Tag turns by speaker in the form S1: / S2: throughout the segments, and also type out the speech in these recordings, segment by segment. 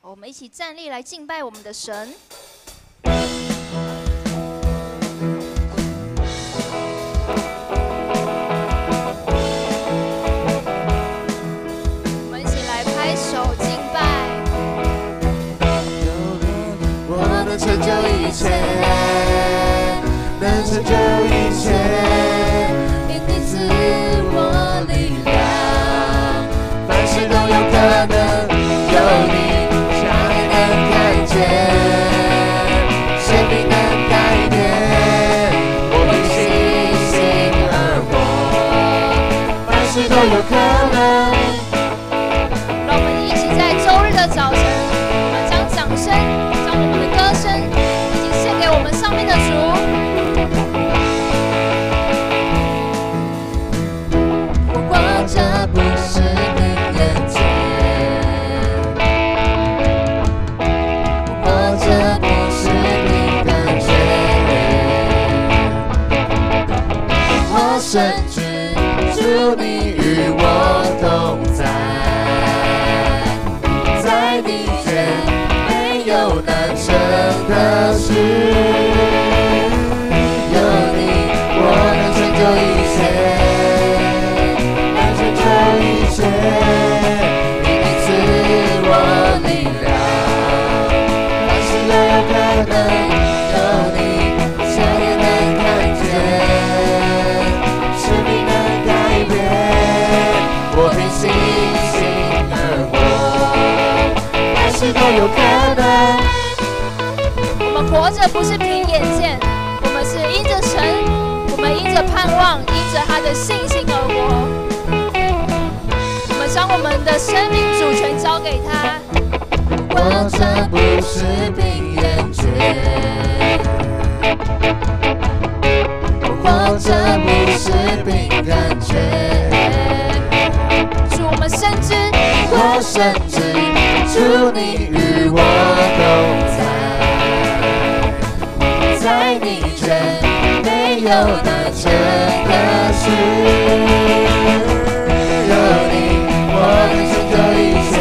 S1: 我们一起站立来敬拜我们的神。我们一起来拍手敬拜。
S2: 我能成就一切，能成就一切，因你赐我力量，凡事都有可能，有你。 生命能改变，我凭信心而活，凡事都有可能。
S1: 让我们一起在周日的早晨，将掌声、将我们的歌声，一起献给我们上面的主。
S2: 我活着不是凭眼见。 这不是凭感觉，我深知主你与我同在，在你却没有难成的事，有你我能成就一切，能成就一切，因你赐我力量。 都有可能，有你，想也能看见，生命能改变，我凭信心而活，凡事都有可能。
S1: 我们活着不是凭眼见，我们是因着神，我们因着盼望，因着他的信心而活。我们将我们的生命主权交给他。
S2: 活着不是凭眼觉，活着不是凭感觉。
S1: 主，我们深知，
S2: 我深知，主你与我同在，在你却没有难成的事。有你，我能成就一切。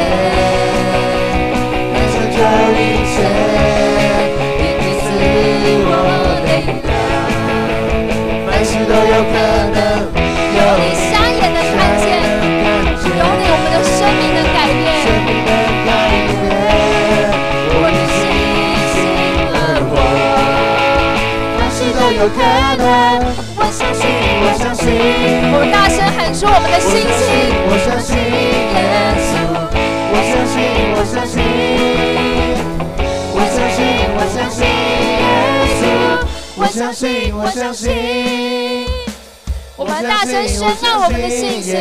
S2: 这一切，因你赐我力量，凡事都有可能。
S1: 有你瞎眼能看见，有你我们的生命能改变。
S2: 生命能改变，我凭信心而活，凡事都有可能。我相信，我相信。
S1: 我们大声喊出我们的信心。
S2: 我相信耶稣，我相信，我相信。 我相信，我相信耶稣，我相信，我相信。
S1: 我们大声宣告我们的信心。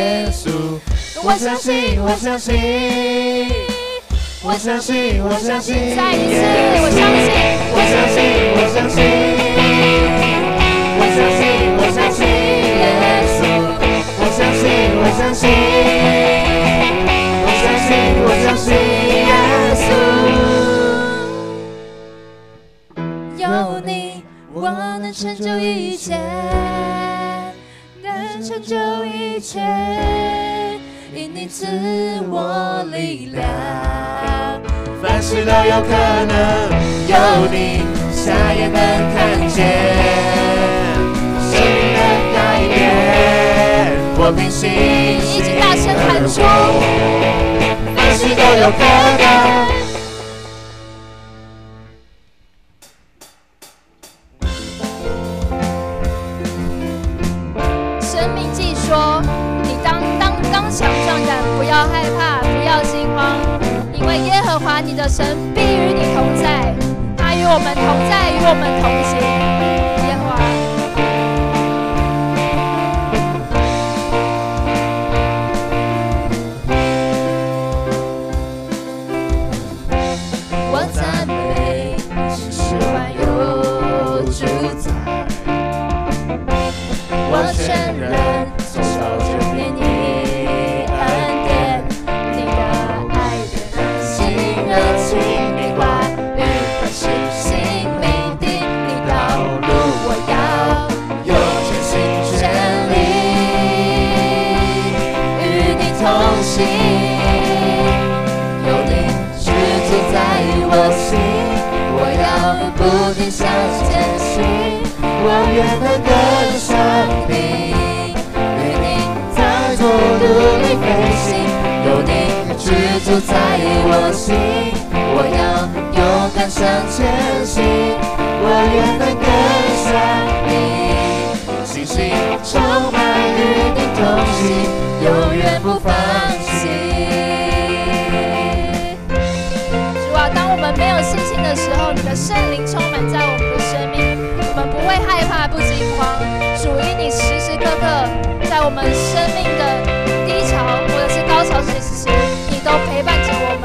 S2: 我相信，我相信。我相信，我相信。
S1: 再一次，我相信。
S2: 我相信，我相信。我相信，我相信耶稣。我相信，我相信。我相信，我相信耶稣。 有你，我能成就一切，能成就一切，因你赐我力量，凡事都有可能。有你，瞎也能看见，生命能改变，我凭信心
S1: 一起大声喊出，
S2: 凡事都有可能。
S1: 说，你当强壮胆，不要害怕，不要惊慌，因为耶和华你的神必与你同在，他与我们同在，与我们同行。耶和华，
S2: 我赞美，是万有主宰，我全人。 给你恩典，你的爱的心热情明白，与凡事性命的你道路，我要用全心全力与你同行，有你居住在我愿能跟上你，与你在国度里飞行，有你居住在我心，我要勇敢向前行，我愿能跟上你，信心充满与你同行，永远不放弃。
S1: 主啊，当我们没有信心的时候，你的圣灵充满在我们的生命，我们不会害怕，不惊慌。主，因你时时刻刻在我们生命的低潮或者是高潮时，你都陪伴着我们。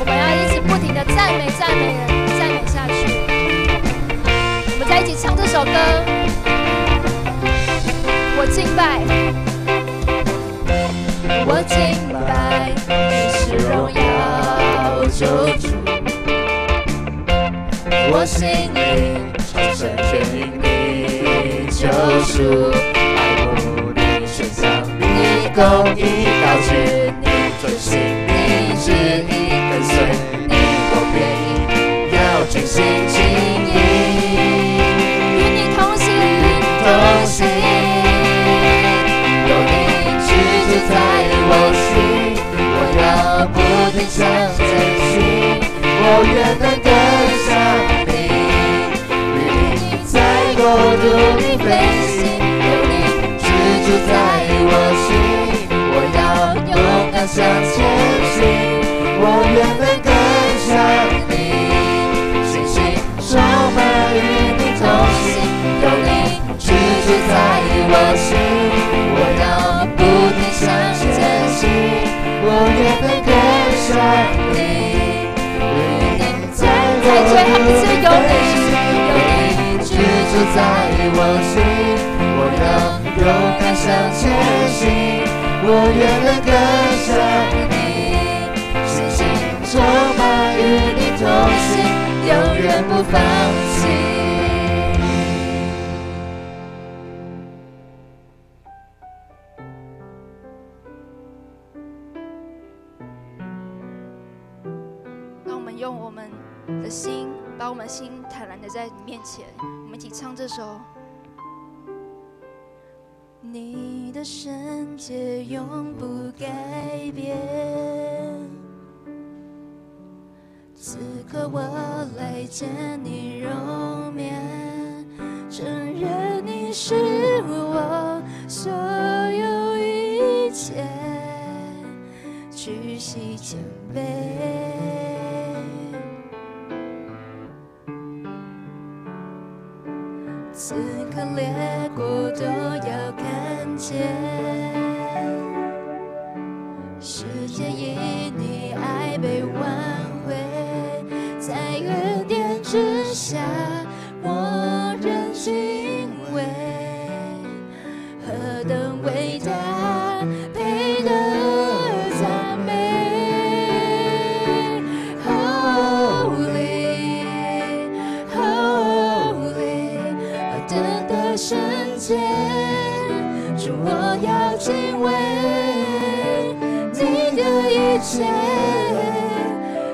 S1: 我们要一直不停的赞美赞美人，赞美下去。我们再一起唱这首歌，我敬拜，我敬拜，你是荣耀救主，
S2: 我心灵超神全因你救赎，爱慕你宣扬你公义高举你，遵行你旨意，跟随你我便要尽心尽意，
S1: 与你同行，
S2: 同行，有你居住在我心，我要不停向前行，我愿能跟上你，与你在国度里飞行，有你居住在我心，我要勇敢向前行，我愿能跟上你，信心充满与你同行，有你居住在我心，我要不停向前行，我愿能跟上你，与你在
S1: 最后一次有你
S2: 居住在我心，我要勇敢向前行，我愿能跟上你，信心充满与你同行，永远不放弃。
S1: 让我们用我们的心，把我们心坦然的在你面前，我们一起唱这首。你的圣洁永不改变，此刻我来见你容面，承认你是我所有一切，屈膝谦卑。此刻列国都要看见，世界因你爱被挽回，在恩典之下，我仍敬畏，何等伟大，配得赞美。圣洁，主我要敬畏你的一切，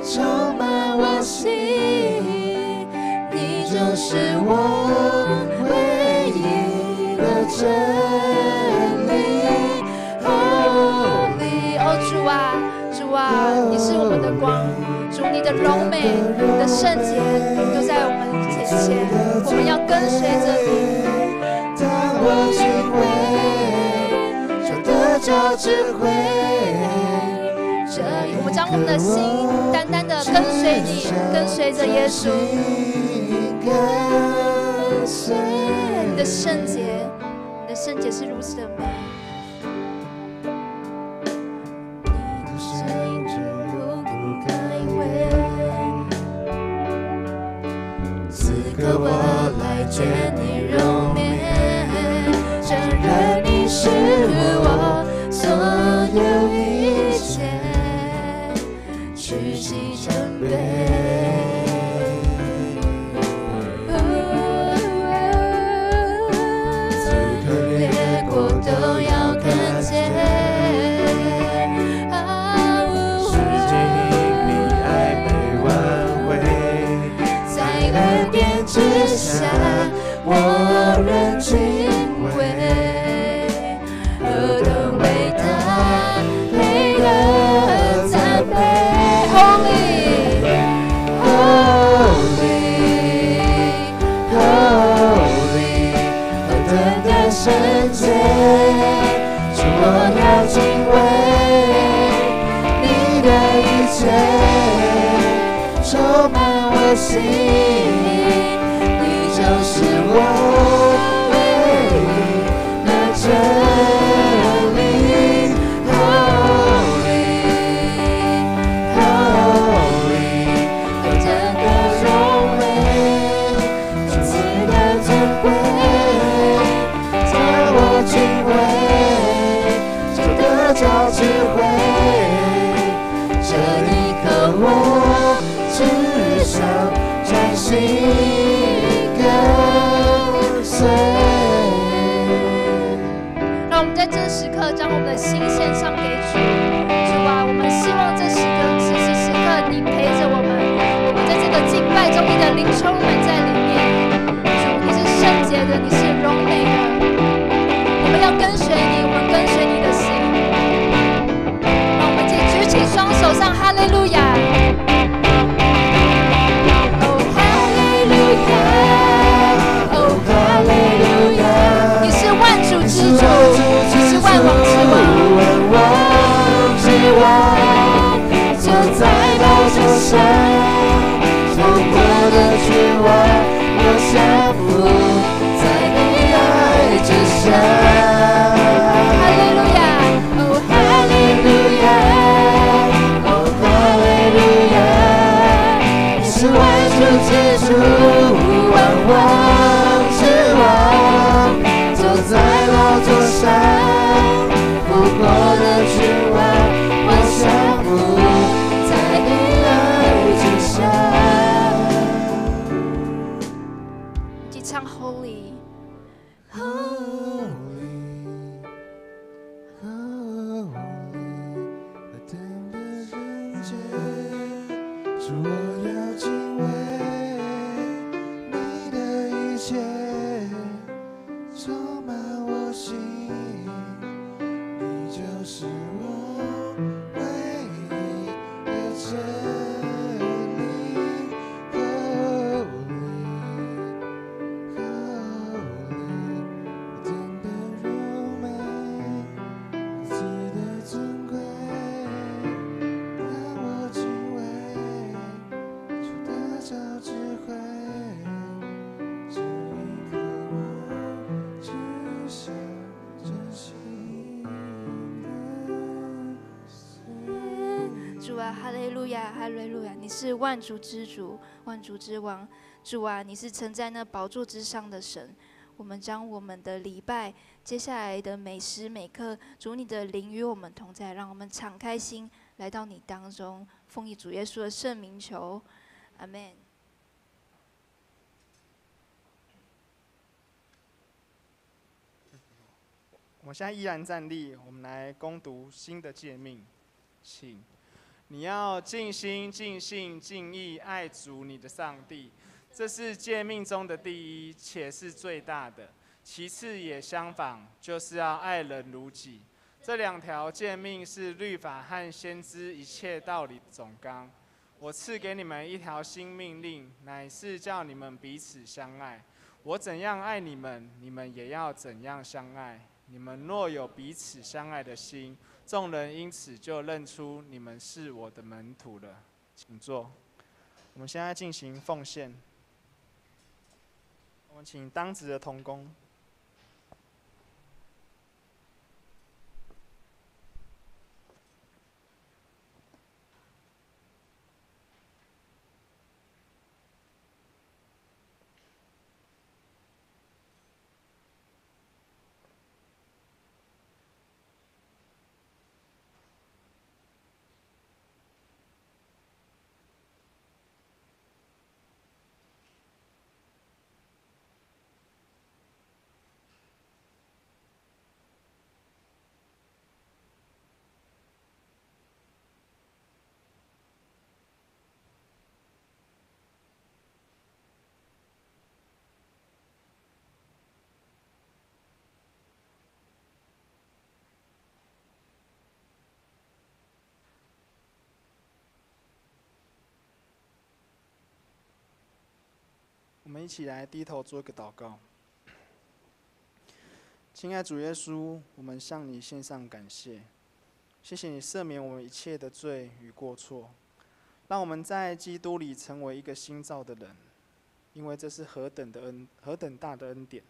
S1: 充满我心，你就是我唯一的真理。哦，主啊，主啊，你是我们的光，主你的荣美、你的圣洁都在我们眼前，我们要跟随着你。
S2: 我敬畏，就得着智慧。
S1: 我们将我们的心单单的跟随你，跟随着耶稣。你的圣洁，你的圣洁是如此的美。你的声音不改变，此刻我来见你容面。承认你是我所有一切，屈膝谦卑。此刻列国都要看见，
S2: 世界因你爱被挽回，
S1: 在恩典之下，我仍
S2: 敬畏，你的一切充满我心，你就是我唯一的真理。Holy, Holy， 何等的荣美，如此的尊贵，在我敬畏，就得着智慧，这一刻我只想专心跟随。
S1: 让我们在这时刻将我们的心献上给主。主啊，我们希望这时刻你陪着我们，我们在这个敬拜中，你的灵充满在里面。主，你是圣洁的，你是荣美的，我们要跟随你，我们跟随你的心。让我们举起双手，上哈利路亚。哦，哈利路亚，哦，哈利路亚，你是万主之主，你是万王之王。
S2: 万王之王，就在宝座上，从我的君王，我降服在你爱之下。
S1: 哈利路亚，哦，哈利路亚，
S2: 哦，哈利路亚，你是万主之主，万王之王，坐在宝座上，复活的君王，我降服在你爱之下。
S1: 一起唱 Holy。
S2: Holy, Holy， 何等的圣洁，主我要敬畏，你的一切充满我心，你就是我唯一的真理。Holy， 何等的荣美，如此的尊贵，让我敬畏，就得着智慧，这一刻我只想真心跟随。
S1: 主啊，哈利路亚，哈利路亚！你是万主之主，万主之王。主啊，你是曾在那宝座之上的神。我们将我们的礼拜，接下来的每时每刻，主你的灵与我们同在，让我们敞开心来到你当中，奉以主耶稣的圣名求，阿们。
S3: 我们现在依然站立，我们来攻读新的诫命，请你要尽心、尽性、尽意爱主你的上帝，这是诫命中的第一，且是最大的。其次也相仿，就是要爱人如己。这两条诫命是律法和先知一切道理的总纲。我赐给你们一条新命令，乃是叫你们彼此相爱。我怎样爱你们，你们也要怎样相爱。你们若有彼此相爱的心，众人因此就认出你们是我的门徒了。请坐。我们现在进行奉献。我们请当值的同工。我们一起来低头做一个祷告。亲爱主耶稣，我们向你献上感谢，谢谢你赦免我们一切的罪与过错，让我们在基督里成为一个新造的人，因为这是何等大的恩典。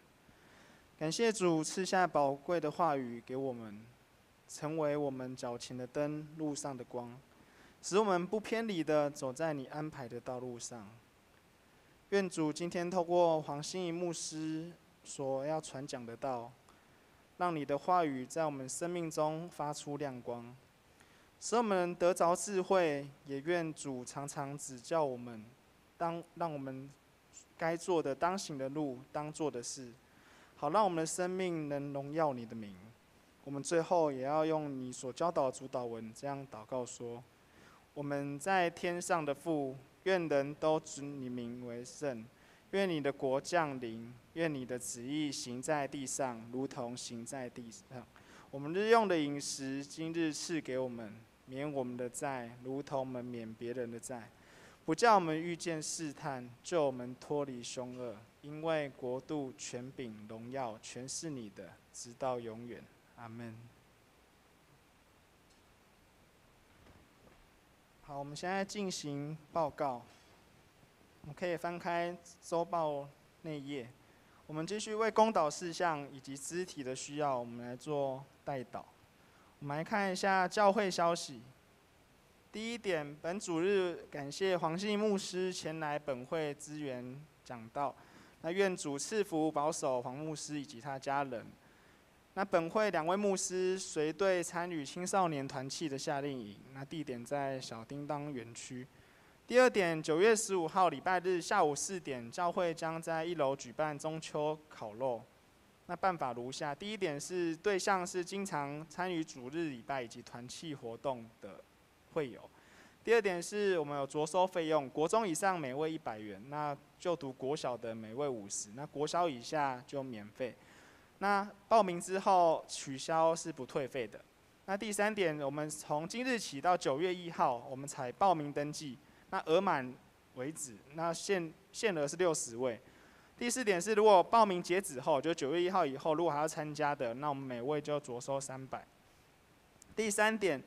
S3: 感谢主赐下宝贵的话语给我们，成为我们脚前的灯，路上的光，使我们不偏离的走在你安排的道路上。愿主今天透过黄心怡牧师所要传讲的道，让你的话语在我们生命中发出亮光，使我们得着智慧。也愿主常常指教我们，让我们该做的、当行的路、当做的事，好让我们的生命能荣耀你的名。我们最后也要用你所教导的主祷文这样祷告说：我们在天上的父，愿人都尊你名为圣。愿你的国降临，愿你的旨意行在地上，如同行在地上。我们日用的饮食，今日赐给我们，免我们的债，如同我们免别人的债，不叫我们遇见试探，救我们脱离凶恶。因为国度、权柄、荣耀，全是你的，直到永远。阿们。好，我们现在进行报告。我们可以翻开周报内页，我们继续为公祷事项以及肢体的需要，我们来做代祷。我们来看一下教会消息。第一点，本主日感谢黄信牧师前来本会支援讲道。那愿主赐福保守黄牧师以及他家人。那本会2位牧师随队参与青少年团契的夏令营，那地点在小叮当园区。第二点，9月15号礼拜日下午4点，教会将在1楼举办中秋烤肉。那办法如下：第一点是对象是经常参与主日礼拜以及团契活动的会友。第二点是我们有着收费用，国中以上每位100元，那就读国小的每位50，那国小以下就免费。那报名之后取消是不退费的。那第三点，我们从今日起到9月1号，我们采报名登记。那额满为止，那限额是60位。第四点是，如果报名截止后，就9月1号以后，如果还要参加的，那我们每位就着收300。第三点，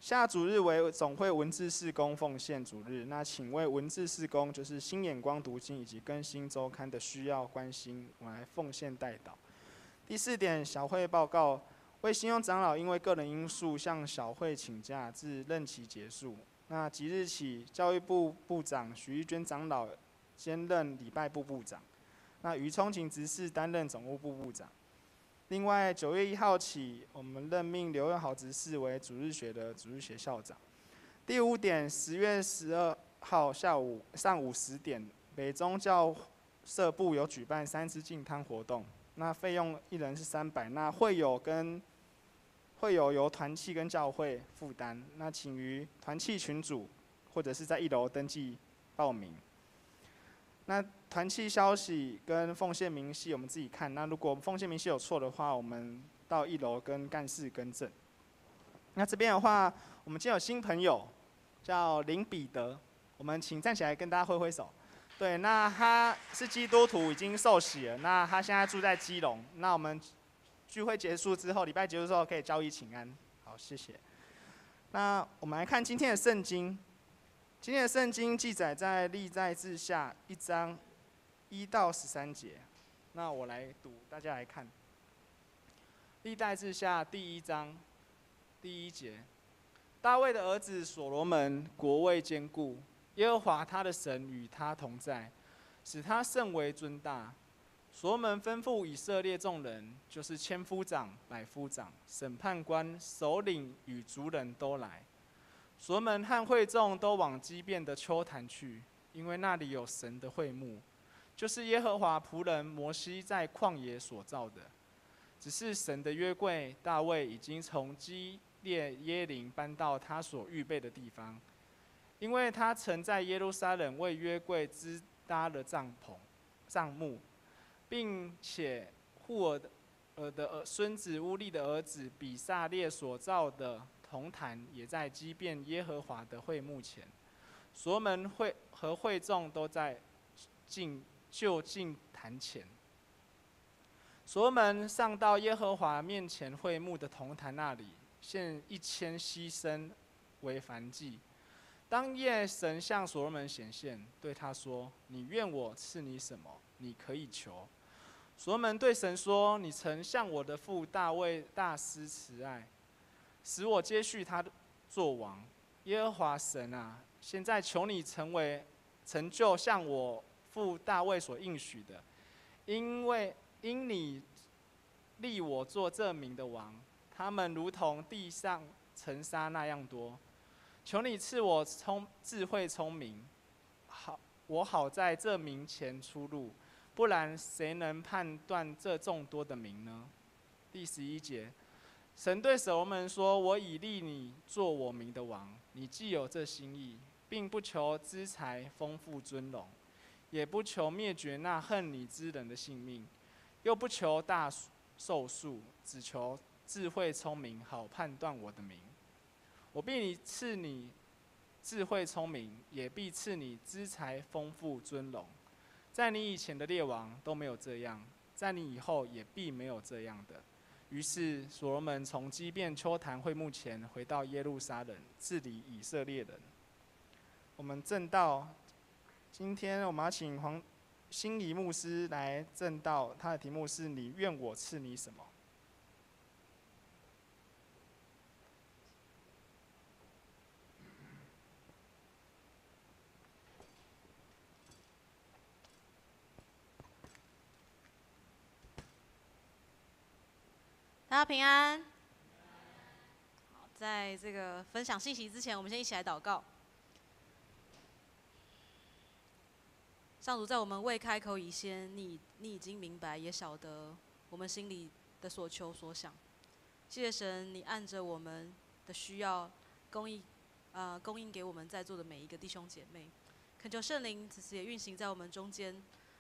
S3: 下主日为总会文字事工奉献主日，那请为文字事工就是新眼光读经以及更新周刊的需要关心，我们来奉献代祷。第四点，小会报告，为信用长老因为个人因素向小会请假至任期结束。那即日起，教育部部长许玉娟长老兼任礼拜部部长，那于聪勤执事担任总务部部长。另外，9月1号起，我们任命刘永豪执事为主日学的主日学校长。第五点，10月12号上午10点，北中教社部有举办3支净汤活动，那费用1人是300，那会有由团契跟教会负担，那请于团契群组或者是在1楼登记报名。那团契消息跟奉献明细我们自己看，那如果奉献明细有错的话，我们到1楼跟干事更正。那这边的话，我们今天有新朋友叫林彼得，我们请站起来跟大家挥挥手。对，那他是基督徒，已经受洗了，那他现在住在基隆，那我们聚会结束之后，礼拜结束之后可以交易请安。好，谢谢。那我们来看今天的圣经。今天的圣经记载在历代志下1章1到13节。那我来读，大家来看。历代志下第1章第1节：大卫的儿子所罗门国位坚固，耶和华他的神与他同在，使他甚为尊大。所罗门吩咐以色列众人，就是千夫长、百夫长、审判官、首领与族人都来。所罗门和会众都往基遍的丘坛去，因为那里有神的会幕，就是耶和华仆人摩西在旷野所造的。只是神的约柜，大卫已经从基列耶琳搬到他所预备的地方，因为他曾在耶路撒冷为约柜支搭了帐幕。并且户尔的孙子乌利的儿子比撒列所造的铜坛，也在基遍耶和华的会幕前。所罗门和会众都在就近坛前。所罗门上到耶和华面前会幕的铜坛那里，献1000牺牲为燔祭。当夜神向所罗门显现，对他说：“你愿我赐你什么？你可以求。”所罗门对神说：“你曾向我的父大卫大施慈爱，使我接续他做王。耶和华神啊，现在求你成就像我父大卫所应许的，因你立我做这民的王，他们如同地上尘沙那样多。求你赐我智慧聪明，我好在这民前出入，不然谁能判断这众多的民呢？”第11节，神对所罗门说：“我已立你做我民的王，你既有这心意，并不求资财丰富尊荣，也不求灭绝那恨你之人的性命，又不求大寿数，只求智慧聪明，好判断我的名。我必赐你智慧聪明，也必赐你资财丰富尊荣。在你以前的列王都没有这样，在你以后也必没有这样的。”于是所罗门从基遍丘坛会幕前回到耶路撒冷，治理以色列人。我们正道，今天我们要请心仪牧师来正道，他的题目是“你愿我赐你什么”。
S4: 大家平安。好，在这个分享信息之前，我们先一起来祷告。上主，在我们未开口以前，你已经明白，也晓得我们心里的所求所想。谢谢神，你按着我们的需要供应给我们在座的每一个弟兄姐妹。恳求圣灵此时也运行在我们中间，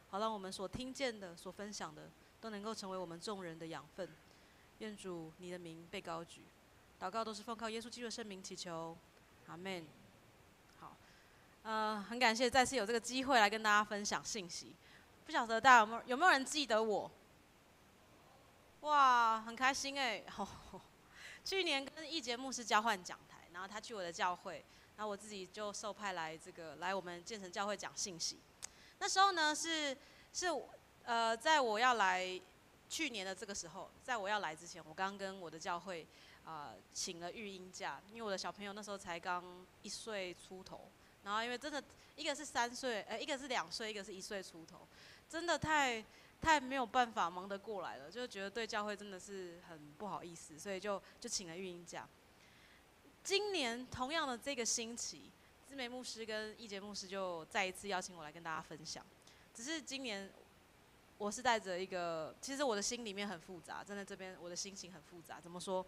S4: 好让我们所听见的、所分享的，都能够成为我们众人的养分。愿主你的名被高举，祷告都是奉靠耶稣基督的圣名祈求，阿们。好，很感谢再次有这个机会来跟大家分享信息。不晓得大家有没有人记得我？哇，很开心哎！去年跟义杰牧师交换讲台，然后他去我的教会，然后我自己就受派来来我们建成教会讲信息。那时候呢在我要来。去年的这个时候，在我要来之前，我刚跟我的教会请了育婴假，因为我的小朋友那时候才刚1岁出头，然后因为真的一个是3岁，一个是2岁，一个是1岁出头，真的太没有办法忙得过来了，就觉得对教会真的是很不好意思，所以就请了育婴假。今年同样的这个星期，志梅牧师跟义杰牧师就再一次邀请我来跟大家分享，只是今年。我是带着一个，其实我的心里面很复杂，站在这边我的心情很复杂。怎么说？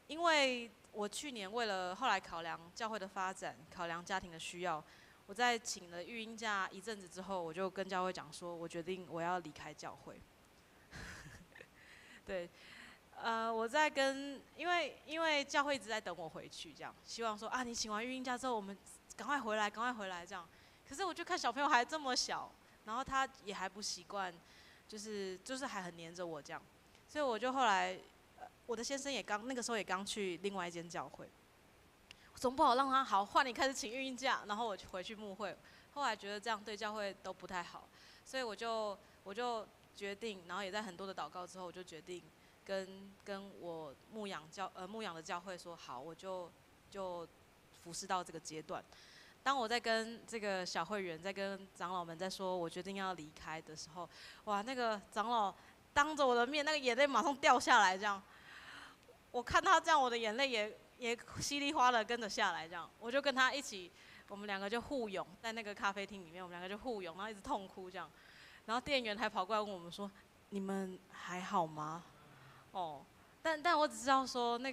S4: 因为我去年为了后来考量教会的发展，考量家庭的需要，我在请了育婴假一阵子之后，我就跟教会讲说，我决定我要离开教会。对，我在因为教会一直在等我回去，这样希望说你请完育婴假之后，我们赶快回来这样。可是我就看小朋友还这么小。然后他也还不习惯，就是还很黏着我这样，所以我就后来，我的先生也那个时候也刚去另外一间教会，我总不好让他换你开始请育婴假，然后我回去牧会，后来觉得这样对教会都不太好，所以我就决定，然后也在很多的祷告之后，我就决定跟我牧养的教会说好，我就服侍到这个阶段。当我在跟这个小会员，在跟长老们在说我决定要离开的时候，哇，那个长老当着我的面，那个眼泪马上掉下来，这样，我看他这样，我的眼泪也稀里哗啦跟着下来，这样，我就跟他一起，我们2个就互拥在那个咖啡厅里面，我们2个就互拥，然后一直痛哭这样，然后店员还跑过来问我们说：“你们还好吗？”但我只知道说那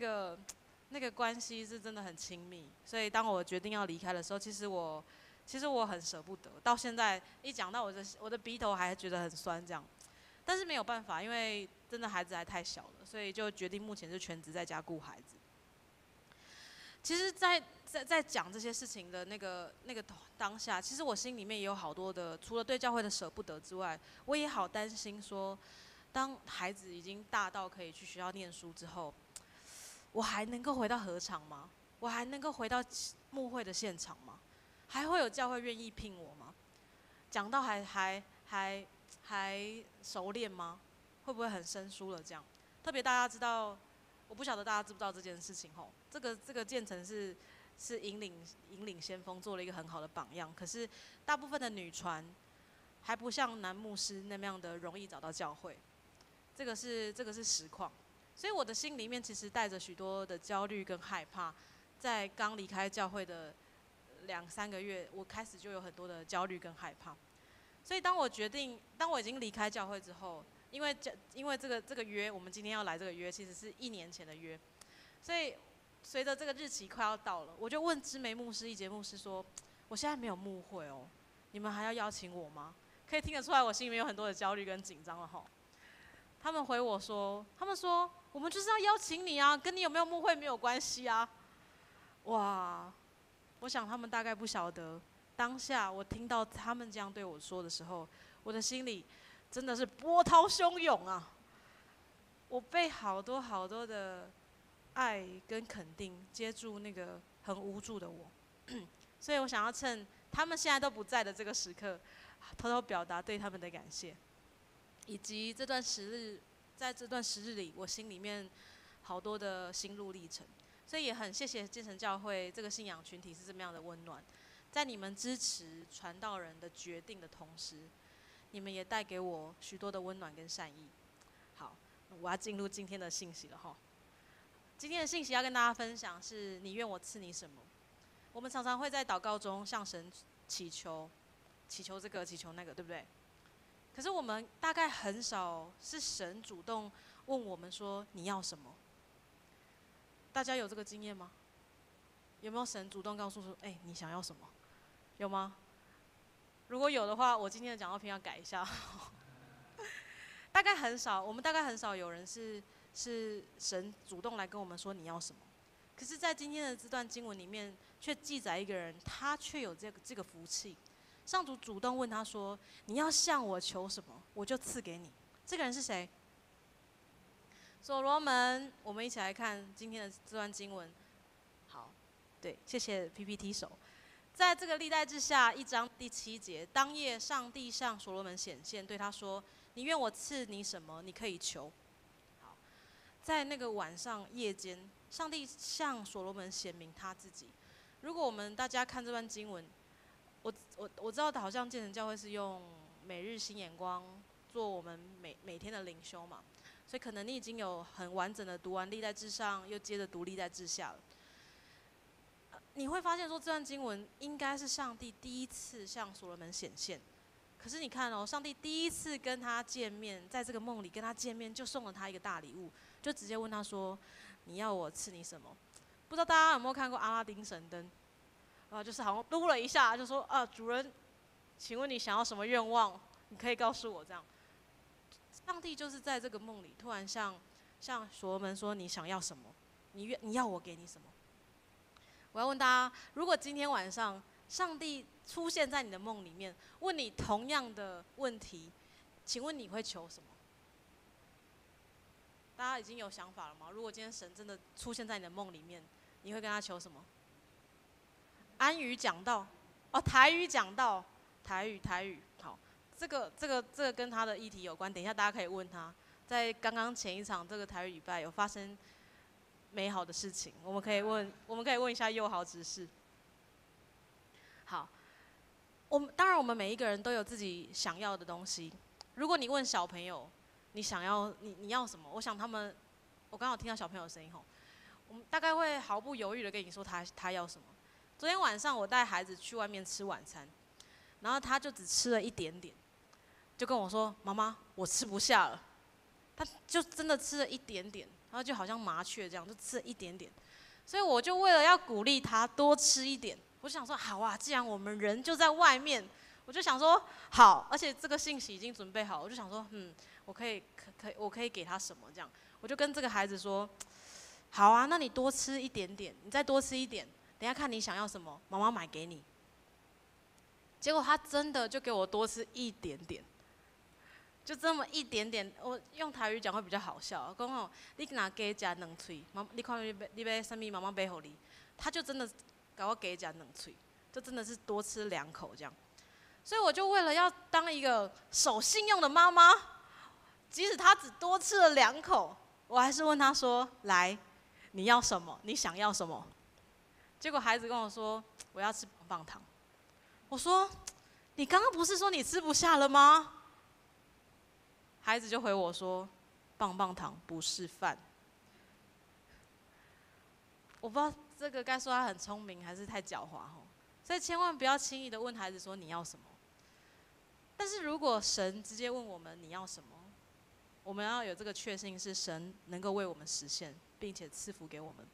S4: 个关系是真的很亲密，所以当我决定要离开的时候，其实我很舍不得，到现在一讲到我的鼻头还觉得很酸这样，但是没有办法，因为真的孩子还太小了，所以就决定目前是全职在家顾孩子。其实在讲这些事情的那个当下，其实我心里面也有好多的，除了对教会的舍不得之外，我也好担心说，当孩子已经大到可以去学校念书之后，我还能够回到合场吗？我还能够回到牧会的现场吗？还会有教会愿意聘我吗？讲到还熟练吗？会不会很生疏了这样？特别大家知道，我不晓得大家知不知道这件事情吼。这个建成是引领先锋，做了一个很好的榜样。可是大部分的女传还不像男牧师那么样的容易找到教会，这个是实况。所以我的心里面其实带着许多的焦虑跟害怕，在刚离开教会的2-3个月，我开始就有很多的焦虑跟害怕。所以当我已经离开教会之后，因为这个约，我们今天要来这个约，其实是1年前的约，所以随着这个日期快要到了，我就问知梅牧师、一节牧师说：“我现在没有牧会哦，你们还要邀请我吗？”可以听得出来，我心里面有很多的焦虑跟紧张了吼。他们回我说：“我们就是要邀请你啊，跟你有没有牧会没有关系啊。”哇，我想他们大概不晓得，当下我听到他们这样对我说的时候，我的心里真的是波涛汹涌啊！我被好多的爱跟肯定接住那个很无助的我，所以我想要趁他们现在都不在的这个时刻，偷偷表达对他们的感谢，以及在这段时日里，我心里面好多的心路历程。所以也很谢谢建成教会这个信仰群体是这么样的温暖，在你们支持传道人的决定的同时，你们也带给我许多的温暖跟善意。好，我要进入今天的信息了哈。今天的信息要跟大家分享是：你愿我赐你什么？我们常常会在祷告中向神祈求这个，祈求那个，对不对？可是我们大概很少是神主动问我们说你要什么。大家有这个经验吗？有没有神主动告诉说，你想要什么？有吗？如果有的话，我今天的讲道篇要改一下。大概很少，我们大概很少有人是神主动来跟我们说你要什么。可是，在今天的这段经文里面，却记载一个人，他却有这个福气。上主主动问他说：“你要向我求什么，我就赐给你。”这个人是谁？所罗门。我们一起来看今天的这段经文。好，对，谢谢 PPT 手。在这个历代志下1章第7节，当夜上帝向所罗门显现，对他说：“你愿我赐你什么，你可以求。”好，在那个晚上夜间，上帝向所罗门显明他自己。如果我们大家看这段经文，我知道好像建成教会是用每日新眼光做我们每天的灵修嘛，所以可能你已经有很完整的读完历代志上，又接着读历代志下了。你会发现说这段经文应该是上帝第一次向所罗门显现。可是你看哦，上帝第一次跟他见面，在这个梦里跟他见面，就送了他一个大礼物，就直接问他说：“你要我赐你什么？”不知道大家有没有看过阿拉丁神灯？就是好像嘟了一下，就说：“主人，请问你想要什么愿望？你可以告诉我。”这样，上帝就是在这个梦里突然向所罗门说：“你想要什么？你要我给你什么？”我要问大家，如果今天晚上上帝出现在你的梦里面，问你同样的问题，请问你会求什么？大家已经有想法了吗？如果今天神真的出现在你的梦里面，你会跟他求什么？安语讲道，台语讲道，台语，好，这个跟他的议题有关，等一下大家可以问他，在刚刚前一场这个台语礼拜有发生美好的事情，我们可以问一下佑豪执事。好，当然我们每一个人都有自己想要的东西。如果你问小朋友，你要什么？我想我刚好听到小朋友的声音吼，我们大概会毫不犹豫的跟你说他要什么。昨天晚上我带孩子去外面吃晚餐，然后他就只吃了一点点，就跟我说：“妈妈，我吃不下了。”他就真的吃了一点点，然后就好像麻雀这样，就吃了一点点。所以我就为了要鼓励他多吃一点，我就想说好啊，既然我们人就在外面，我就想说好，而且这个信息已经准备好，我就想说我可以给他什么这样，我就跟这个孩子说，好啊，那你多吃一点点，你再多吃一点，等一下看你想要什么，妈妈买给你。结果他真的就给我多吃一点点，就这么一点点，我用台语讲会比较好笑。讲哦，你拿鸡食两喙，你看你要什么，妈妈买给你，他就真的给我鸡食两喙，就真的是多吃2口这样。所以我就为了要当一个守信用的妈妈，即使他只多吃了2口，我还是问他说：“来，你要什么？你想要什么？”结果孩子跟我说：“我要吃棒棒糖。”我说：“你刚刚不是说你吃不下了吗？”孩子就回我说：“棒棒糖不是饭。”我不知道这个该说他很聪明还是太狡猾吼，所以千万不要轻易的问孩子说你要什么。但是如果神直接问我们你要什么，我们要有这个确信是神能够为我们实现，并且赐福给我们。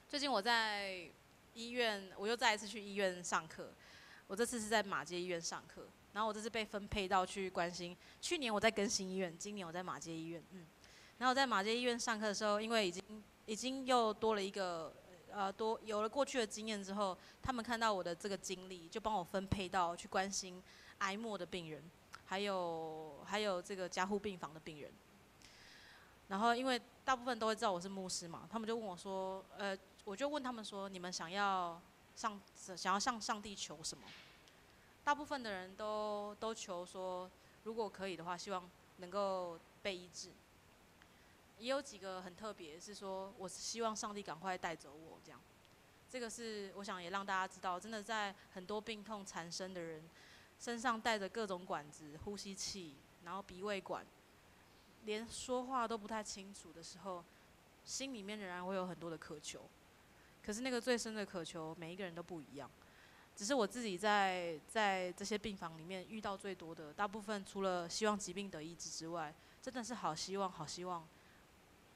S4: 最近我在医院，我又再一次去医院上课，我这次是在马偕医院上课。然后我这次被分配到去关心，去年我在更新医院，今年我在马偕医院，然后我在马偕医院上课的时候，因为已经又多了一个有了过去的经验之后，他们看到我的这个经历，就帮我分配到去关心癌末的病人，还有这个加护病房的病人。然后因为大部分都会知道我是牧师嘛，他们就问我说，我就问他们说，你们想要向上帝求什么？大部分的人都求说，如果可以的话，希望能够被医治。也有几个很特别，是说我希望上帝赶快带走我这样。这个是我想也让大家知道，真的在很多病痛缠身的人身上带着各种管子、呼吸器，然后鼻胃管，连说话都不太清楚的时候，心里面仍然会有很多的渴求。可是那个最深的渴求，每一个人都不一样。只是我自己在这些病房里面遇到最多的，大部分除了希望疾病得医治之外，真的是好希望，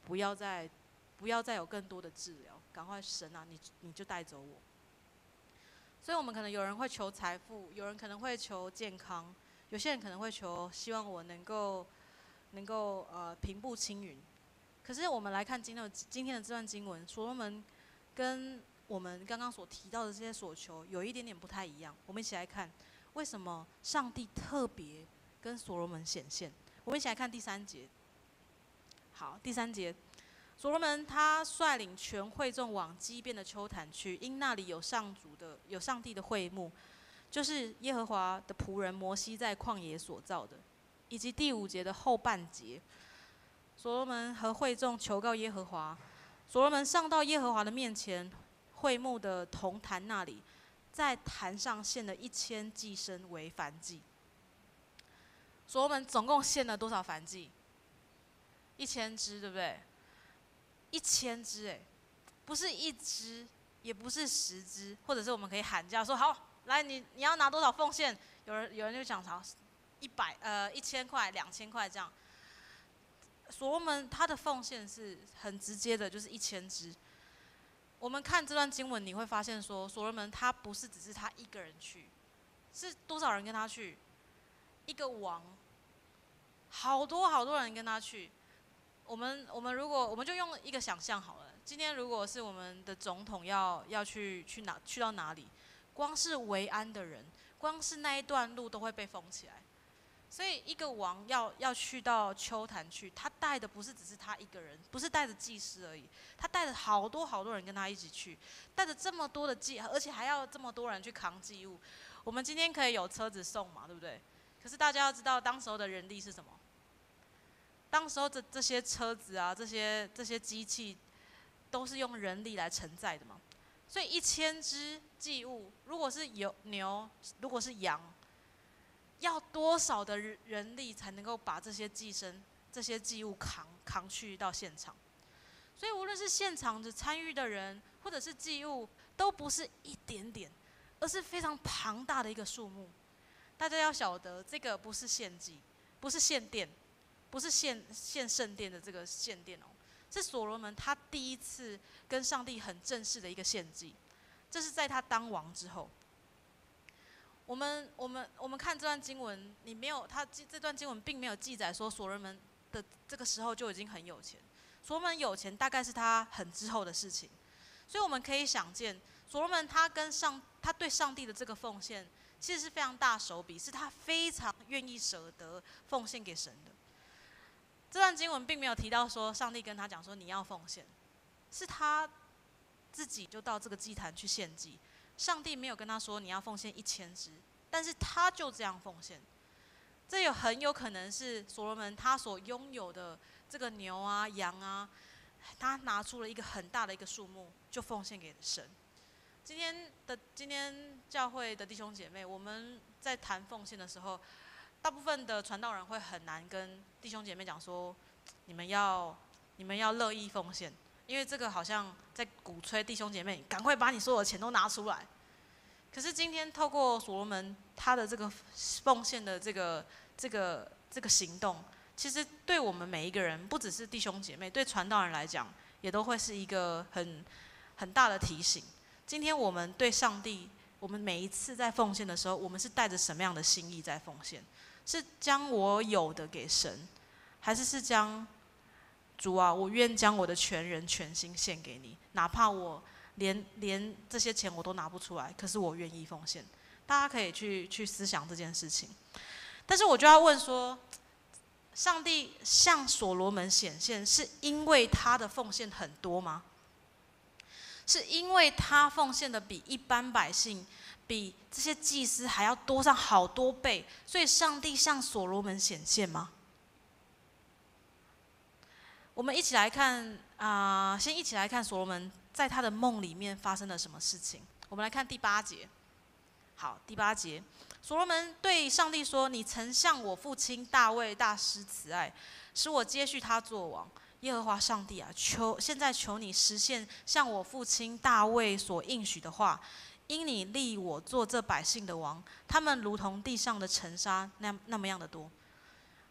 S4: 不要再有更多的治疗，赶快神啊，你就带走我。所以我们可能有人会求财富，有人可能会求健康，有些人可能会求希望我能够平步青云。可是我们来看今天的这段经文，所罗门跟我们刚刚所提到的这些所求有一点点不太一样。我们一起来看为什么上帝特别跟所罗门显现。我们一起来看第3节。好，第3节，所罗门他率领全会众往基遍的丘坛去，因那里有上帝的会幕，就是耶和华的仆人摩西在旷野所造的。以及第5节的后半节，所罗门和会众求告耶和华。所罗门上到耶和华的面前，会幕的铜坛那里，在坛上献了1000祭牲为燔祭。所罗门总共献了多少燔祭？1000只，对不对？1000只，不是1只，也不是10只，或者是我们可以喊价说好，来你要拿多少奉献？有人就讲好，1000块、2000块这样。所罗门他的奉献是很直接的，就是1000只。我们看这段经文，你会发现说，所罗门他不是只是他一个人去，是多少人跟他去？一个王，好多人跟他去。我们就用一个想象好了，今天如果是我们的总统要去到哪里，光是维安的人，光是那一段路都会被封起来。所以一个王要去到丘坛去，他带的不是只是他一个人，不是带着祭司而已，他带着好多人跟他一起去，带着这么多的而且还要这么多人去扛祭物。我们今天可以有车子送嘛，对不对？可是大家要知道，当时候的人力是什么？当时候这些车子啊，这些机器，都是用人力来承载的嘛。所以1000只祭物，如果是牛，如果是羊，要多少的人力才能够把这些祭物扛去到现场？所以无论是现场的参与的人，或者是祭物，都不是一点点，而是非常庞大的一个数目。大家要晓得，这个不是献祭，不是献殿，不是献圣殿的这个献殿哦，是所罗门他第一次跟上帝很正式的一个献祭，这是在他当王之后。我们看这段经文，这段经文并没有记载说所罗门的这个时候就已经很有钱，所罗门有钱大概是他很之后的事情，所以我们可以想见，所罗门他对上帝的这个奉献，其实是非常大手笔，是他非常愿意舍得奉献给神的。这段经文并没有提到说上帝跟他讲说你要奉献，是他自己就到这个祭坛去献祭。上帝没有跟他说你要奉献1000只，但是他就这样奉献。这很有可能是所罗门他所拥有的这个牛啊、羊啊，他拿出了一个很大的一个数目，就奉献给神。今天教会的弟兄姐妹，我们在谈奉献的时候，大部分的传道人会很难跟弟兄姐妹讲说，你们要乐意奉献，因为这个好像在鼓吹弟兄姐妹赶快把你所有的钱都拿出来。可是今天透过所罗门他的这个奉献的这个行动，其实对我们每一个人，不只是弟兄姐妹，对传道人来讲，也都会是一个很大的提醒。今天我们对上帝，我们每一次在奉献的时候，我们是带着什么样的心意在奉献？是将我有的给神，还是将主啊，我愿将我的全人全心献给你，哪怕我连这些钱我都拿不出来，可是我愿意奉献。大家可以去思想这件事情。但是我就要问说，上帝向所罗门显现，是因为他的奉献很多吗？是因为他奉献的比一般百姓、比这些祭司还要多上好多倍，所以上帝向所罗门显现吗？我们一起来看先一起来看所罗门在他的梦里面发生了什么事情。我们来看第8节。好，第8节，所罗门对上帝说：“你曾向我父亲大卫大施慈爱，使我接续他做王。耶和华上帝啊，现在求你实现向我父亲大卫所应许的话，因你立我做这百姓的王，他们如同地上的尘沙那么样的多。”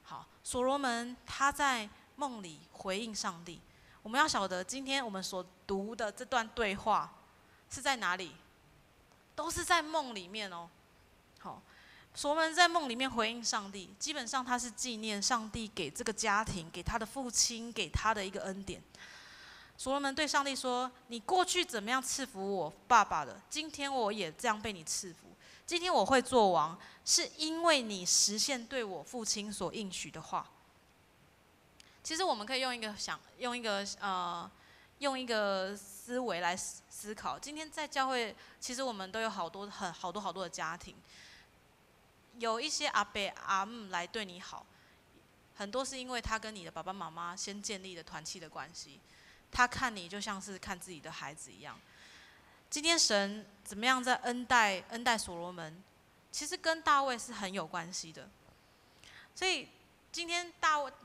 S4: 好，所罗门他在梦里回应上帝。我们要晓得，今天我们所读的这段对话是在哪里？都是在梦里面哦。好，所罗门在梦里面回应上帝，基本上他是纪念上帝给这个家庭、给他的父亲、给他的一个恩典。所罗门对上帝说：“你过去怎么样赐福我爸爸的，今天我也这样被你赐福。今天我会做王，是因为你实现对我父亲所应许的话。”其实我们可以用一个思维来思考。今天在教会，其实我们都有好多的家庭，有一些阿伯阿姆来对你好，很多是因为他跟你的爸爸妈妈先建立了团契的关系，他看你就像是看自己的孩子一样。今天神怎么样在恩待所罗门，其实跟大卫是很有关系的。所以今天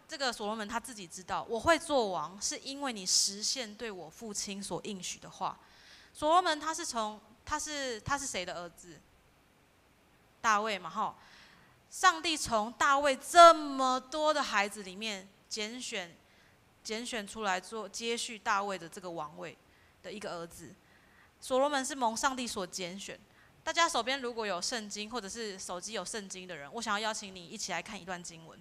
S4: 这个所罗门他自己知道，我会做王，是因为你实现对我父亲所应许的话。所罗门他是谁的儿子？大卫嘛，哈。上帝从大卫这么多的孩子里面拣选出来做接续大卫的这个王位的一个儿子。所罗门是蒙上帝所拣选。大家手边如果有圣经，或者是手机有圣经的人，我想要邀请你一起来看一段经文。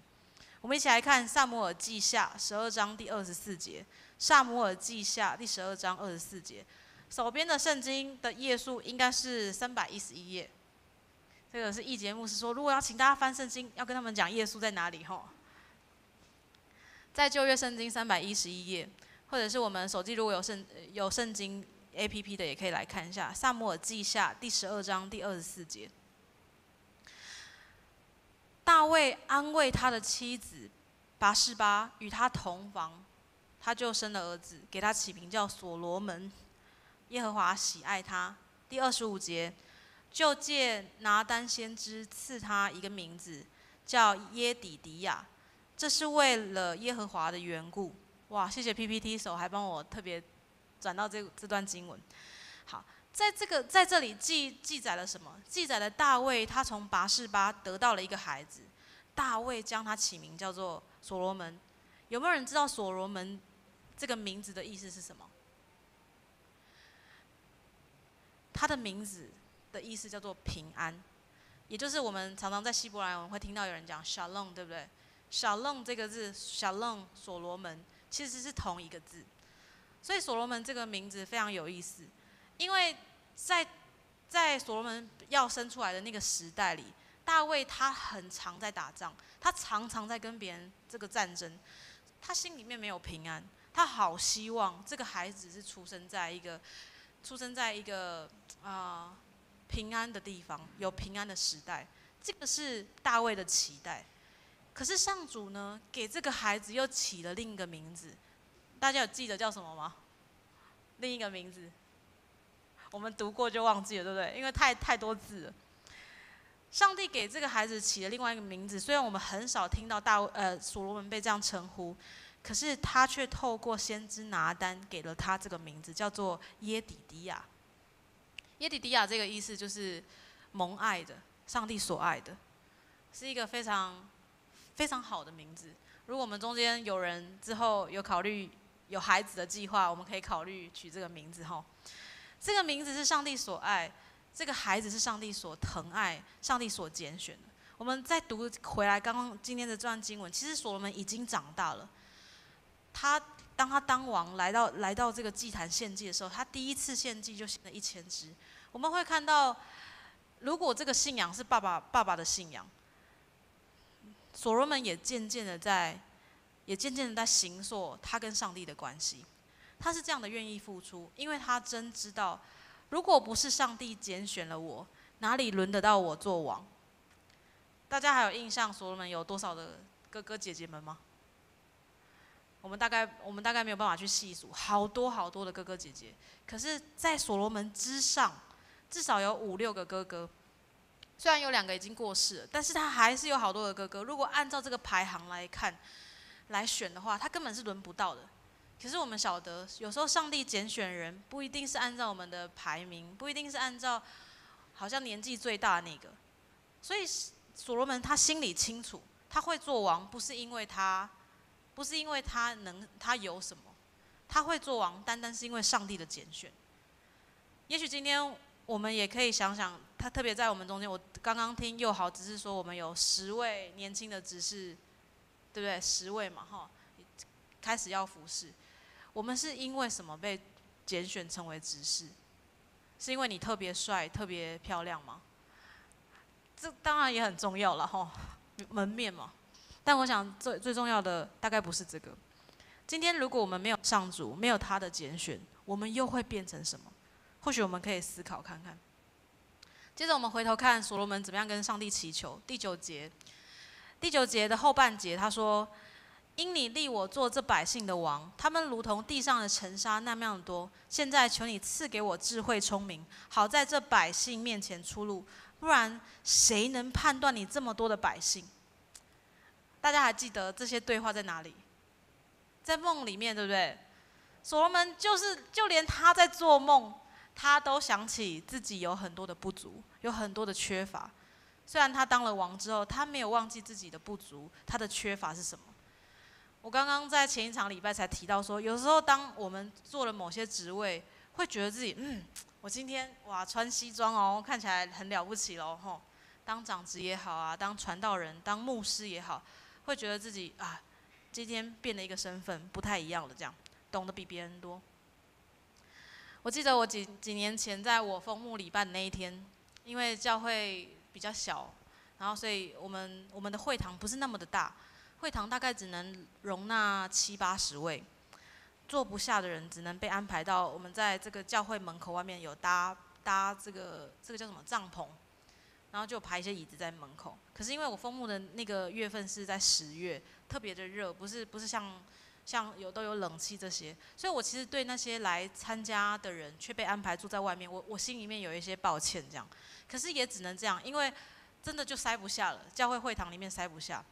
S4: 我们一起来看撒母耳记下12章第24节。撒母耳记下第12章24节。手边的圣经的页数应该是311页。这个是易节牧师说，如果要请大家翻圣经，要跟他们讲页数在哪里吼。在旧约圣经311页，或者是我们手机如果有圣经 APP 的，也可以来看一下撒母耳记下第12章第24节。大卫安慰他的妻子拔示巴，与他同房，他就生了儿子，给他起名叫所罗门。耶和华喜爱他。第25节，就借拿单先知赐他一个名字，叫耶底迪亚，这是为了耶和华的缘故。哇，谢谢 PPT 手还帮我特别转到这段经文。好，在这里记载了什么？记载了大卫他从拔示巴得到了一个孩子，大卫将他起名叫做所罗门。有没有人知道所罗门这个名字的意思是什么？他的名字的意思叫做平安，也就是我们常常在希伯来文会听到有人讲 shalom， 对不对？ shalom 这个字 shalom 所罗门其实是同一个字，所以所罗门这个名字非常有意思，因为在在所罗门要生出来的那个时代里，大卫他很常在打仗，他常常在跟别人这个战争，他心里面没有平安，他好希望这个孩子是出生在一个平安的地方，有平安的时代，这个是大卫的期待。可是上主呢，给这个孩子又起了另一个名字，大家有记得叫什么吗？另一个名字，我们读过就忘记了，对不对？因为太多字了。上帝给这个孩子起了另外一个名字，虽然我们很少听到所罗门被这样称呼，可是他却透过先知拿单给了他这个名字，叫做耶底迪亚。耶底迪亚这个意思就是蒙爱的，上帝所爱的，是一个非常非常好的名字。如果我们中间有人之后有考虑有孩子的计划，我们可以考虑取这个名字哈。这个名字是上帝所爱，这个孩子是上帝所疼爱，上帝所拣选的。我们再读回来刚刚今天的这段经文，其实所罗门已经长大了。当他当王来到这个祭坛献祭的时候，他第一次献祭就献了1000只。我们会看到，如果这个信仰是爸爸的信仰，所罗门也渐渐的在形塑他跟上帝的关系。他是这样的愿意付出，因为他真知道，如果不是上帝拣选了我，哪里轮得到我做王？大家还有印象所罗门有多少的哥哥姐姐们吗？我们大概没有办法去细数，好多好多的哥哥姐姐。可是，在所罗门之上，至少有5、6个哥哥。虽然有2个已经过世了，但是他还是有好多的哥哥。如果按照这个排行来选的话，他根本是轮不到的。可是我们晓得，有时候上帝拣选人，不一定是按照我们的排名，不一定是按照好像年纪最大的那个。所以所罗门他心里清楚，他会做王，不是因为他有什么，他会做王，单单是因为上帝的拣选。也许今天我们也可以想想，他特别在我们中间，我刚刚听佑豪只是说我们有10位年轻的执事，对不对？10位嘛，哈，开始要服侍。我们是因为什么被拣选成为执事？是因为你特别帅、特别漂亮吗？这当然也很重要了，哈，门面嘛。但我想最重要的大概不是这个。今天如果我们没有上主，没有他的拣选，我们又会变成什么？或许我们可以思考看看。接着我们回头看所罗门怎么样跟上帝祈求。第9节的后半节，他说：“因你立我做这百姓的王，他们如同地上的尘沙那么样多。现在求你赐给我智慧聪明，好在这百姓面前出路，不然谁能判断你这么多的百姓？”大家还记得这些对话在哪里？在梦里面，对不对？所罗门就连他在做梦，他都想起自己有很多的不足，有很多的缺乏。虽然他当了王之后，他没有忘记自己的不足，他的缺乏是什么？我刚刚在前一场礼拜才提到说，有时候当我们做了某些职位，会觉得自己我今天哇穿西装哦，看起来很了不起咯吼。当长职也好啊，当传道人、当牧师也好，会觉得自己今天变了一个身份，不太一样了，这样懂得比别人多。我记得我几年前在我封牧礼拜的那一天，因为教会比较小，然后所以我们的会堂不是那么的大，会堂大概只能容纳70、80位，坐不下的人只能被安排到我们在这个教会门口外面有搭这个叫什么帐篷，然后就排一些椅子在门口。可是因为我封牧的那个月份是在10月，特别的热，不是像都有冷气这些，所以我其实对那些来参加的人却被安排住在外面，我心里面有一些抱歉这样。可是也只能这样，因为真的就塞不下了，教会堂里面塞不下。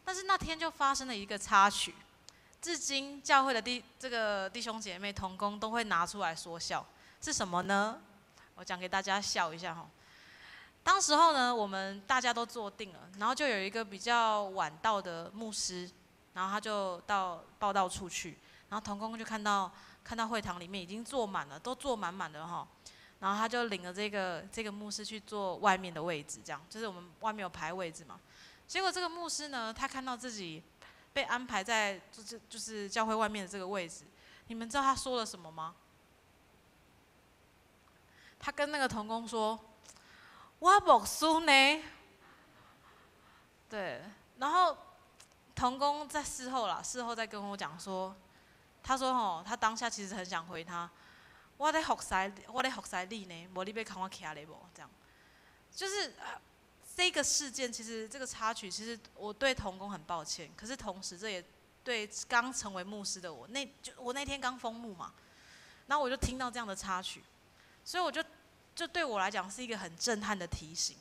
S4: 但是那天就发生了一个插曲，至今教会的这个弟兄姐妹同工都会拿出来说笑，是什么呢？我讲给大家笑一下哈。当时候呢，我们大家都坐定了，然后就有一个比较晚到的牧师，然后他就到报道处去，然后同工就看到会堂里面已经坐满了，都坐满满的哈，然后他就领了这个牧师去坐外面的位置，这样就是我们外面有排位置嘛。结果这个牧师呢，他看到自己被安排在就是教会外面的这个位置，你们知道他说了什么吗？他跟那个童工说：“我牧师呢。”对，然后童工在事后再跟我讲说，他说吼，他当下其实很想回他，我在服侍你呢，无你要看我徛咧无？这样，就是这个事件，其实这个插曲，其实我对童工很抱歉，可是同时这也对刚成为牧师的我，我那天刚封牧嘛，然后我就听到这样的插曲，所以就对我来讲是一个很震撼的提醒。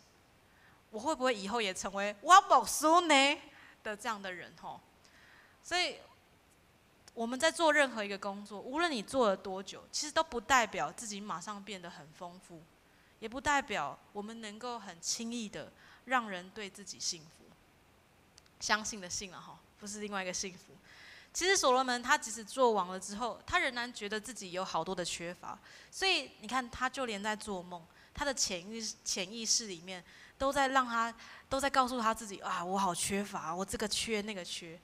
S4: 我会不会以后也成为我牧师呢的这样的人吼？所以我们在做任何一个工作，无论你做了多久，其实都不代表自己马上变得很丰富，也不代表我们能够很轻易的让人对自己幸福。相信的信了哈，不是另外一个幸福。其实所罗门他即使做王了之后，他仍然觉得自己有好多的缺乏，所以你看，他就连在做梦，他的潜意识里面都在告诉他自己啊，我好缺乏，我这个缺那个缺。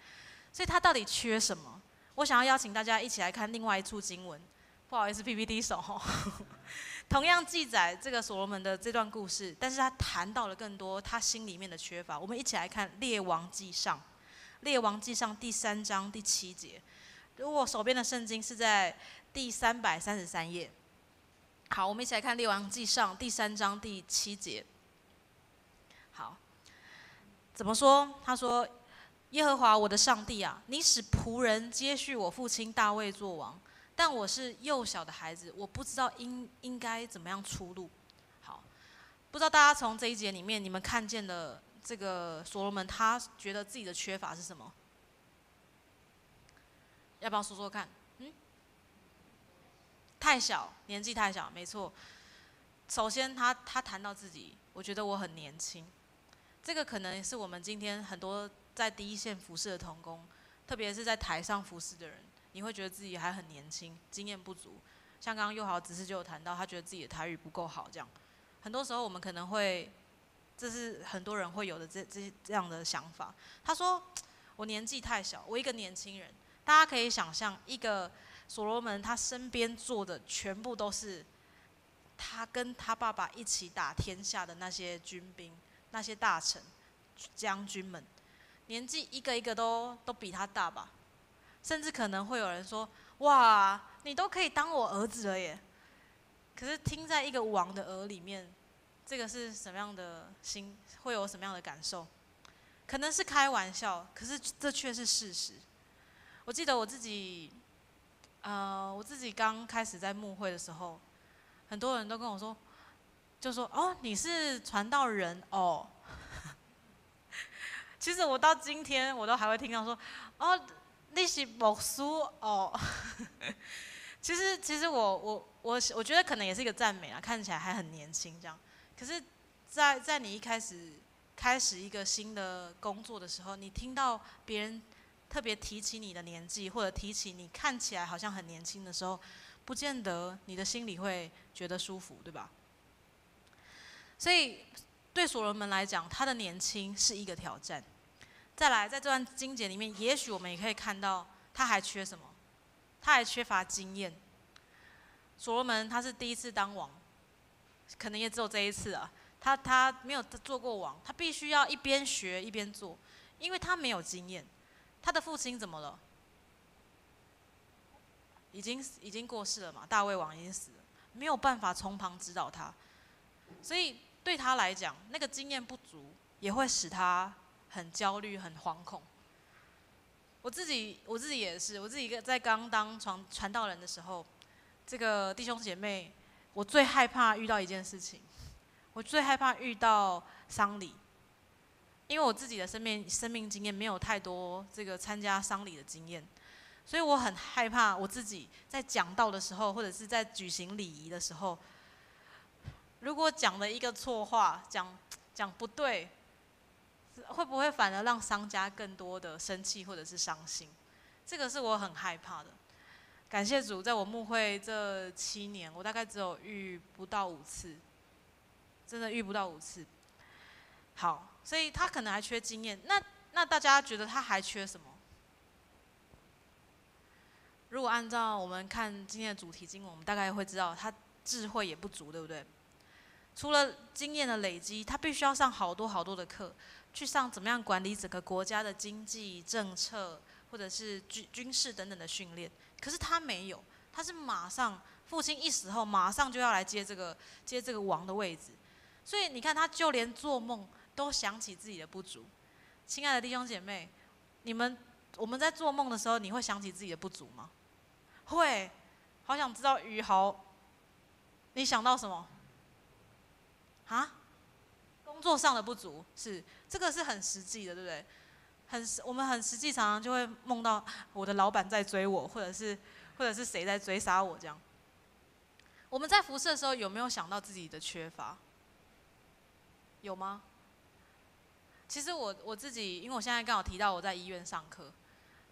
S4: 所以他到底缺什么？我想要邀请大家一起来看另外一处经文。不好意思 ，PPT 手吼，同样记载这个所罗门的这段故事，但是他谈到了更多他心里面的缺乏。我们一起来看《列王纪上》，《列王纪上》第3章第7节。如果手边的圣经是在第333页。好，我们一起来看《列王纪上》第3章第7节。好，怎么说？他说：“耶和华我的上帝啊，你使仆人接续我父亲大卫做王，但我是幼小的孩子，我不知道应该怎么样出路。”好，不知道大家从这一节里面，你们看见了这个所罗门，他觉得自己的缺乏是什么？要不要说说看？太小，年纪太小，没错。首先他谈到自己，我觉得我很年轻。这个可能也是我们今天很多在第一线服侍的同工，特别是在台上服侍的人，你会觉得自己还很年轻，经验不足。像刚刚佑豪执事就有谈到，他觉得自己的台语不够好，这样。很多时候我们可能会，这是很多人会有的这样的想法。他说：“我年纪太小，我一个年轻人。”大家可以想象，一个所罗门他身边坐的全部都是他跟他爸爸一起打天下的那些军兵。那些大臣、将军们，年纪一个一个都比他大吧，甚至可能会有人说：“哇，你都可以当我儿子了耶！”可是听在一个王的耳里面，这个是什么样的心？会有什么样的感受？可能是开玩笑，可是这却是事实。我记得我自己刚开始在牧会的时候，很多人都跟我说。就说哦，你是传道人哦。其实我到今天我都还会听到说，哦，你是牧师哦。其实我觉得可能也是一个赞美啊，看起来还很年轻这样。可是在你一开始一个新的工作的时候，你听到别人特别提起你的年纪，或者提起你看起来好像很年轻的时候，不见得你的心里会觉得舒服，对吧？所以对所罗门来讲，他的年轻是一个挑战。再来，在这段经节里面，也许我们也可以看到他还缺什么？他还缺乏经验。所罗门他是第一次当王，可能也只有这一次啊。他没有做过王，他必须要一边学一边做，因为他没有经验。他的父亲怎么了？已经过世了嘛，大卫王已经死了，没有办法从旁指导他，所以对他来讲，那个经验不足也会使他很焦虑、很惶恐。我自己也是，我自己在刚当传道人的时候，这个弟兄姐妹，我最害怕遇到一件事情，我最害怕遇到丧礼，因为我自己的生命经验没有太多这个参加丧礼的经验，所以我很害怕我自己在讲道的时候，或者是在举行礼仪的时候。如果讲了一个错话，讲不对，会不会反而让商家更多的生气或者是伤心？这个是我很害怕的。感谢主，在我牧会这7年，我大概只有遇不到5次，真的遇不到5次。好，所以他可能还缺经验。那大家觉得他还缺什么？如果按照我们看今天的主题经文，我们大概会知道他智慧也不足，对不对？除了经验的累积，他必须要上好多好多的课，去上怎么样管理整个国家的经济政策，或者是军事等等的训练。可是他没有，他是马上父亲一死后，马上就要来接这个王的位置。所以你看，他就连做梦都想起自己的不足。亲爱的弟兄姐妹，我们在做梦的时候，你会想起自己的不足吗？会。好想知道宇豪，你想到什么？啊？工作上的不足是这个是很实际的，对不对？我们很实际，常常就会梦到我的老板在追我，或者是谁在追杀我这样。我们在服侍的时候有没有想到自己的缺乏？有吗？其实我自己，因为我现在刚好提到我在医院上课，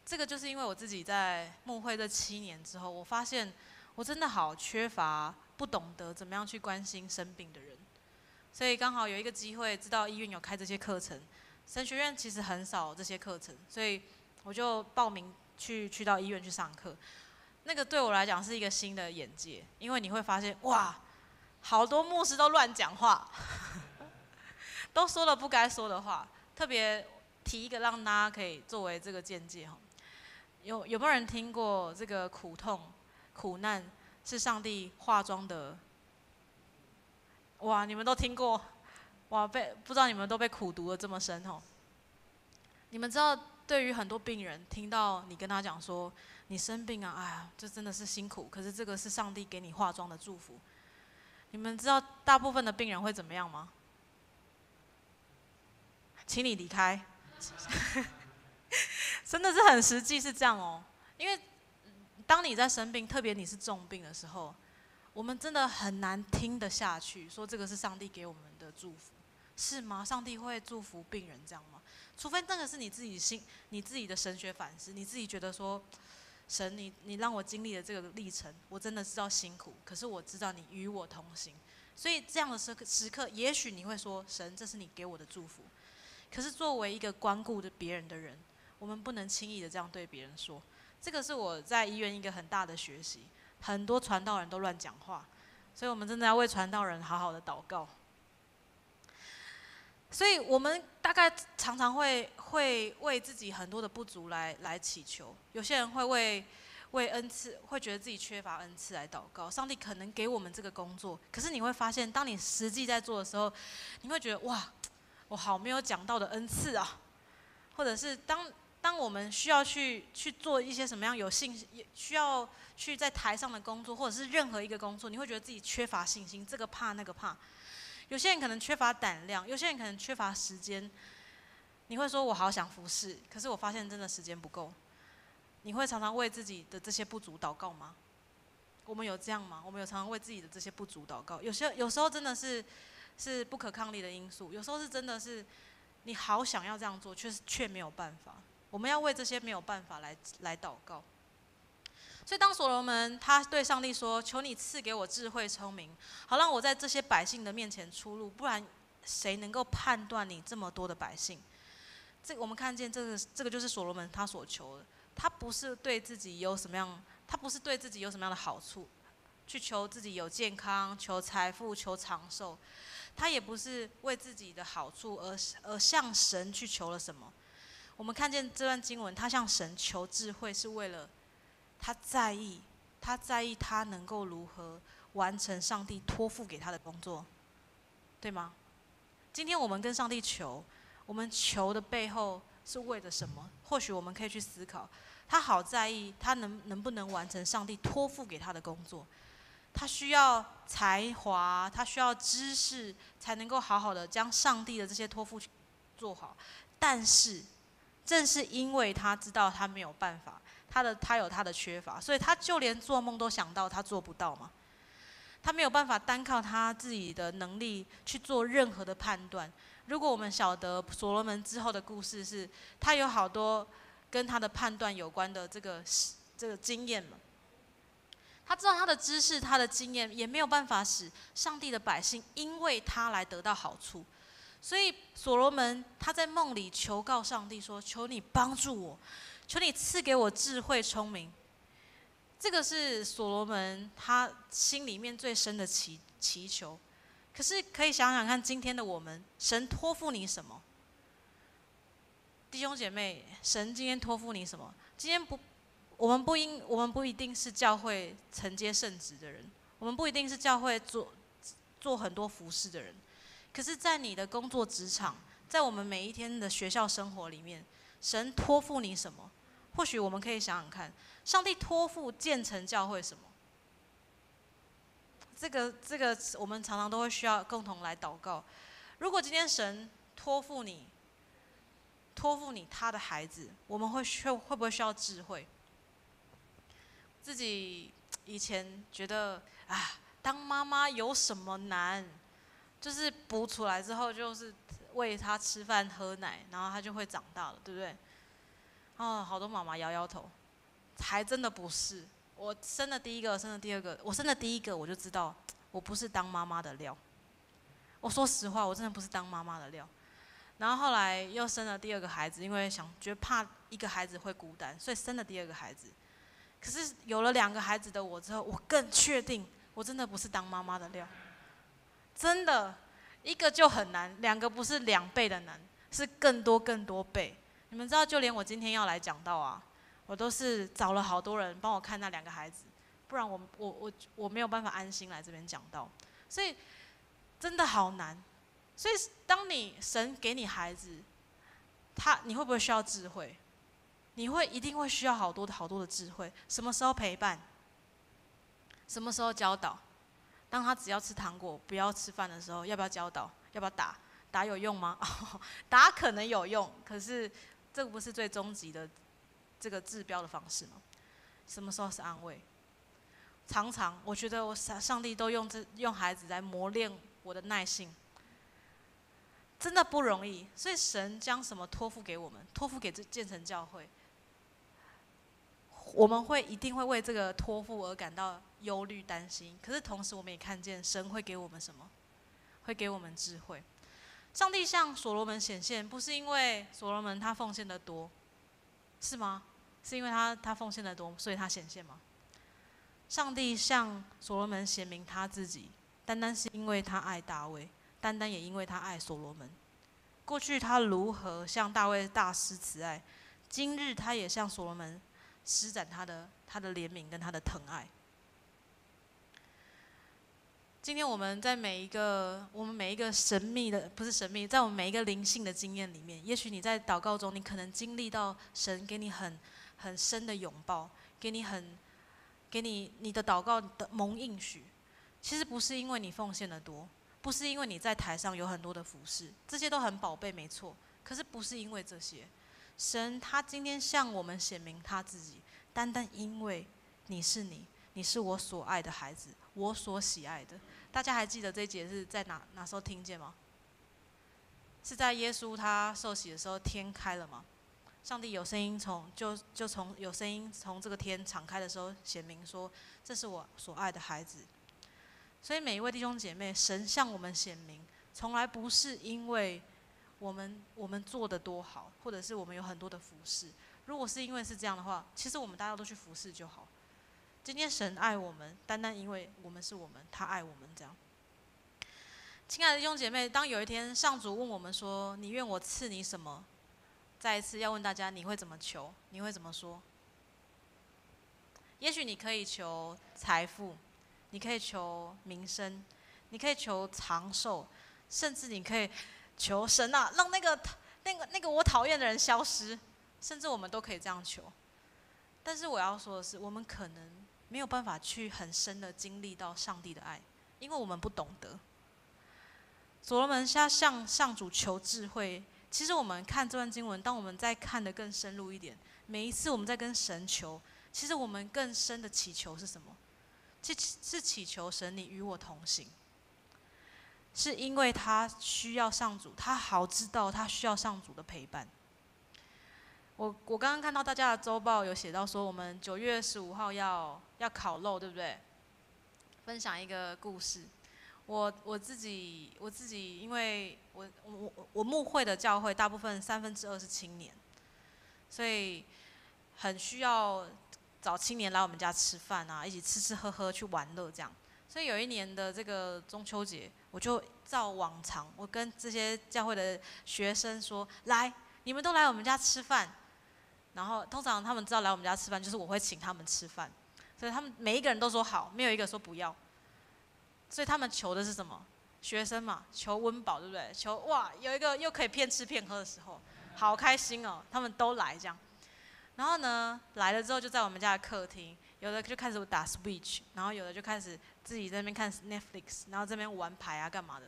S4: 这个就是因为我自己在牧会这7年之后，我发现我真的好缺乏，不懂得怎么样去关心生病的人，所以刚好有一个机会，知道医院有开这些课程，神学院其实很少这些课程，所以我就报名去到医院去上课。那个对我来讲是一个新的眼界，因为你会发现哇，好多牧师都乱讲话，都说了不该说的话。特别提一个让大家可以作为这个见解哈，有没有人听过这个苦痛、苦难是上帝化妆的？哇，你们都听过，哇，不知道你们都被苦读得这么深哦。你们知道，对于很多病人，听到你跟他讲说你生病啊，哎呀，这真的是辛苦，可是这个是上帝给你化妆的祝福。你们知道大部分的病人会怎么样吗？请你离开，真的是很实际，是这样哦。因为当你在生病，特别你是重病的时候，我们真的很难听得下去，说这个是上帝给我们的祝福，是吗？上帝会祝福病人这样吗？除非那个是你自己的神学反思，你自己觉得说，神你让我经历了这个历程，我真的知道辛苦，可是我知道你与我同行，所以这样的时刻，也许你会说，神，这是你给我的祝福。可是作为一个关顾着别人的人，我们不能轻易的这样对别人说。这个是我在医院一个很大的学习。很多传道人都乱讲话，所以我们真的要为传道人好好的祷告。所以我们大概常常会为自己很多的不足来祈求。有些人会为恩赐，会觉得自己缺乏恩赐来祷告。上帝可能给我们这个工作，可是你会发现，当你实际在做的时候，你会觉得哇，我好没有讲到的恩赐啊，或者是当我们需要去做一些什么样需要去在台上的工作，或者是任何一个工作，你会觉得自己缺乏信心，这个怕那个怕。有些人可能缺乏胆量，有些人可能缺乏时间。你会说我好想服侍，可是我发现真的时间不够。你会常常为自己的这些不足祷告吗？我们有这样吗？我们有常常为自己的这些不足祷告？有时候真的是不可抗力的因素，有时候是真的是你好想要这样做，却没有办法。我们要为这些没有办法来祷告。所以当所罗门他对上帝说：“求你赐给我智慧聪明，好让我在这些百姓的面前出入，不然谁能够判断你这么多的百姓？”我们看见这个就是所罗门他所求的。他不是对自己有什么样的好处，去求自己有健康、求财富、求长寿。他也不是为自己的好处而向神去求了什么。我们看见这段经文，他向神求智慧，是为了他在意他能够如何完成上帝托付给他的工作，对吗？今天我们跟上帝求，我们求的背后是为了什么？或许我们可以去思考，他好在意他能不能完成上帝托付给他的工作。他需要才华，他需要知识，才能够好好的将上帝的这些托付做好。但是正是因为他知道他没有办法，他有他的缺乏，所以他就连做梦都想到他做不到嘛。他没有办法单靠他自己的能力去做任何的判断。如果我们晓得所罗门之后的故事是，他有好多跟他的判断有关的这个经验嘛。他知道他的知识、他的经验也没有办法使上帝的百姓因为他来得到好处。所以所罗门他在梦里求告上帝说：“求你帮助我，求你赐给我智慧聪明。”这个是所罗门他心里面最深的祈求。可是可以想想看，今天的我们，神托付你什么？弟兄姐妹，神今天托付你什么？今天我们不一定是教会承接圣职的人，我们不一定是教会做很多服事的人。可是，在你的工作职场，在我们每一天的学校生活里面，神托付你什么？或许我们可以想想看，上帝托付建成教会什么？这个，我们常常都会需要共同来祷告。如果今天神托付你他的孩子，我们会不会需要智慧？自己以前觉得当妈妈有什么难？就是补出来之后，就是喂他吃饭喝奶，然后他就会长大了，对不对？好多妈妈摇摇头，还真的不是。我生了第一个，生了第二个，我生了第一个我就知道我不是当妈妈的料。我说实话，我真的不是当妈妈的料。然后后来又生了第二个孩子，因为觉得怕一个孩子会孤单，所以生了第二个孩子。可是有了2个孩子的我之后，我更确定我真的不是当妈妈的料。真的，一个就很难，2个不是2倍的难，是更多倍。你们知道，就连我今天要来讲道我都是找了好多人帮我看那2个孩子，不然我没有办法安心来这边讲道。所以真的好难。所以当神给你孩子，你会不会需要智慧？你一定会需要好多的智慧。什么时候陪伴？什么时候教导？当他只要吃糖果不要吃饭的时候，要不要教导？要不要打？打有用吗？打可能有用，可是这个不是最终极的这个治标的方式吗？什么时候是安慰？常常我觉得上帝都用孩子来磨练我的耐性，真的不容易。所以神将什么托付给我们？托付给建成教会，我们一定会为这个托付而感到忧虑担心。可是同时我们也看见神会给我们什么？会给我们智慧。上帝向所罗门显现，不是因为所罗门他奉献的多，是吗？是因为他奉献的多，所以他显现吗？上帝向所罗门显明他自己，单单是因为他爱大卫，单单也因为他爱所罗门。过去他如何向大卫大施慈爱，今日他也向所罗门施展他的怜悯跟他的疼爱。今天我们在每一个神秘的，不是神秘，在我们每一个灵性的经验里面，也许你在祷告中，你可能经历到神给你很深的拥抱，给你你的祷告的蒙应许。其实不是因为你奉献的多，不是因为你在台上有很多的服事，这些都很宝贝，没错。可是不是因为这些，神他今天向我们显明他自己，单单因为你是我所爱的孩子，我所喜爱的。大家还记得这一节是在哪时候听见吗？是在耶稣他受洗的时候，天开了吗？上帝有声音有声音从这个天敞开的时候，显明说这是我所爱的孩子。所以每一位弟兄姐妹，神向我们显明，从来不是因为我们做得多好，或者是我们有很多的服事。如果是因为是这样的话，其实我们大家都去服事就好。今天神爱我们，单单因为我们是我们，他爱我们这样。亲爱的弟兄姐妹，当有一天上主问我们说：“你愿我赐你什么？”再一次要问大家，你会怎么求？你会怎么说？也许你可以求财富，你可以求名声，你可以求长寿，甚至你可以求神啊，让那个我讨厌的人消失，甚至我们都可以这样求。但是我要说的是，我们可能没有办法去很深的经历到上帝的爱，因为我们不懂得。所罗门向上主求智慧。其实我们看这段经文，当我们再看得更深入一点，每一次我们在跟神求，其实我们更深的祈求是什么？是祈求神你与我同行，是因为他需要上主，他好知道他需要上主的陪伴。我刚刚看到大家的周报有写到说，我们9月15号要烤肉，对不对？分享一个故事。我自己，因为我牧会的教会大部分2/3是青年，所以很需要找青年来我们家吃饭啊，一起吃吃喝喝去玩乐这样。所以有一年的这个中秋节，我就照往常，我跟这些教会的学生说：来，你们都来我们家吃饭。然后通常他们知道来我们家吃饭，就是我会请他们吃饭，所以他们每一个人都说好，没有一个说不要。所以他们求的是什么？学生嘛，求温饱，对不对？求哇，有一个又可以骗吃骗喝的时候，好开心哦！他们都来这样。然后呢，来了之后就在我们家的客厅，有的就开始打 Switch， 然后有的就开始自己在那边看 Netflix， 然后这边玩牌啊干嘛的。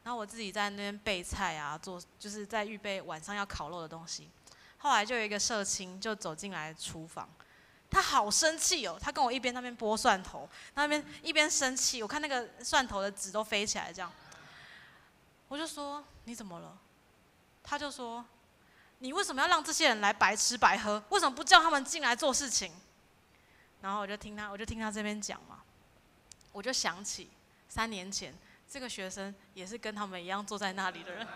S4: 然后我自己在那边备菜啊，就是在预备晚上要烤肉的东西。后来就有一个社青就走进来厨房，他好生气哦，他跟我一边那边剥蒜头，那边一边生气，我看那个蒜头的籽都飞起来这样。我就说你怎么了？他就说你为什么要让这些人来白吃白喝？为什么不叫他们进来做事情？然后我就听他这边讲嘛，我就想起3年前这个学生也是跟他们一样坐在那里的人。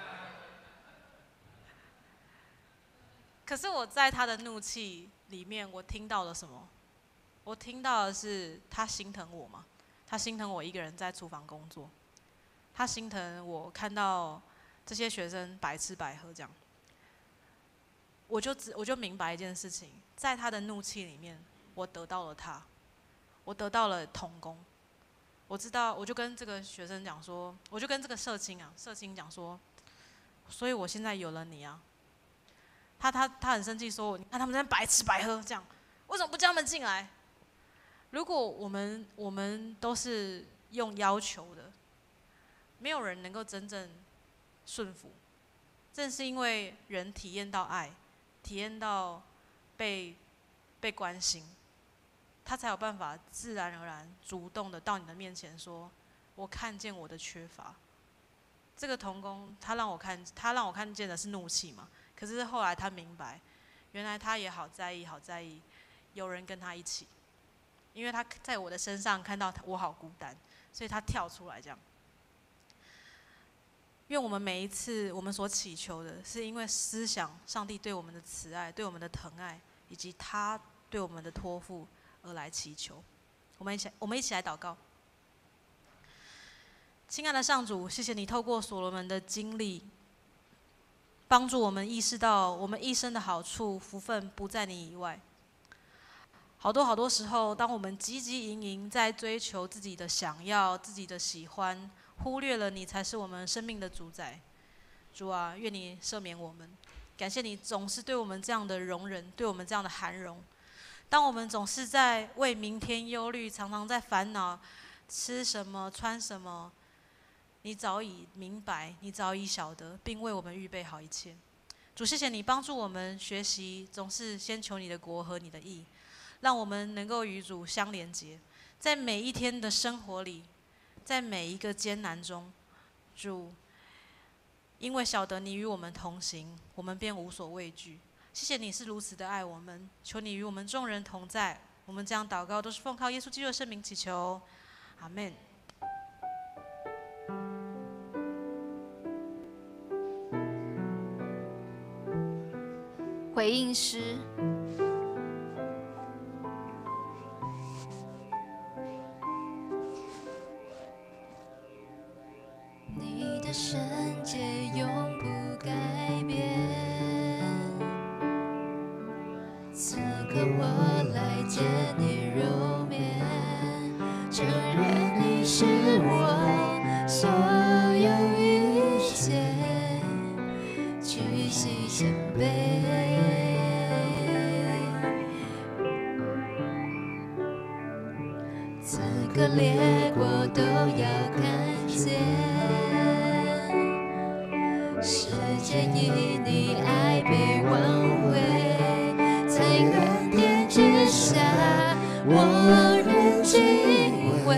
S4: 可是我在他的怒气里面，我听到了什么？我听到的是他心疼我嘛，他心疼我一个人在厨房工作，他心疼我看到这些学生白吃白喝这样。我就明白一件事情，在他的怒气里面，我得到了他，我得到了同工。我知道，我就跟这个学生讲说，我就跟这个社青讲说，所以我现在有了你啊。他很生气说，你看他们在那白吃白喝这样，为什么不叫他们进来？如果我们都是用要求的，没有人能够真正顺服。正是因为人体验到爱，体验到被关心，他才有办法自然而然主动的到你的面前说，我看见我的缺乏。这个同工他让我看见的是怒气嘛。可是后来他明白，原来他也好在意有人跟他一起，因为他在我的身上看到我好孤单，所以他跳出来这样。愿我们每一次我们所祈求的，是因为思想上帝对我们的慈爱、对我们的疼爱，以及他对我们的托付而来祈求。我们一起来祷告。亲爱的上主，谢谢你透过所罗门的经历，帮助我们意识到我们一生的好处、福分不在你以外。好多时候，当我们汲汲营营在追求自己的想要、自己的喜欢，忽略了你才是我们生命的主宰。主啊，愿你赦免我们。感谢你总是对我们这样的容忍，对我们这样的涵容。当我们总是在为明天忧虑，常常在烦恼吃什么、穿什么，你早已明白，你早已晓得，并为我们预备好一切。主，谢谢你帮助我们学习，总是先求你的国和你的义，让我们能够与主相连结，在每一天的生活里，在每一个艰难中，主，因为晓得你与我们同行，我们便无所畏惧。谢谢你是如此的爱我们，求你与我们众人同在。我们这样祷告，都是奉靠耶稣基督的圣名祈求，阿们。
S1: 回应诗。
S5: 你的圣洁永不改变，此刻我来见你柔绵，承认你是我所有一切，屈膝谦卑。此刻列国都要看见，世界因你爱被挽回，在恩典之下，我仍敬畏，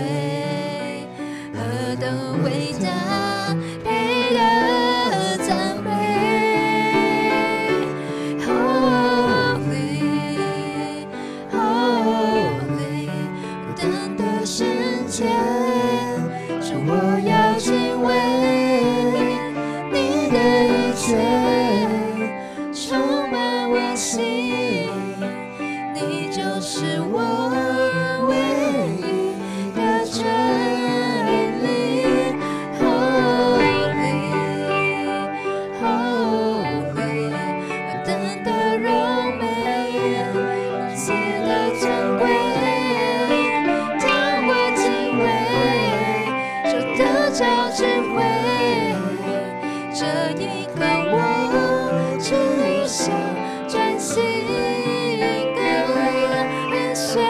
S5: 何等伟大，配得赞美。圣洁，主我要敬畏你的一切，得着智慧，这一刻我只想专心跟随。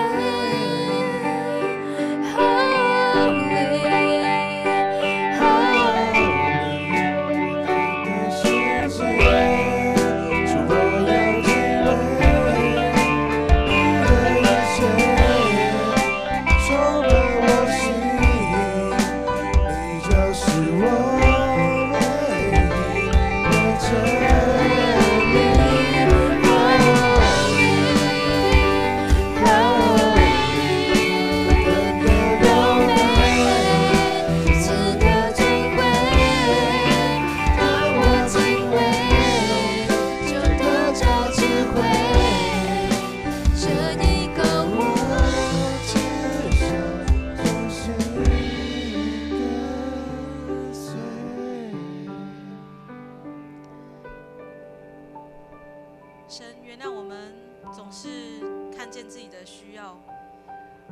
S4: 神原谅我们总是看见自己的需要，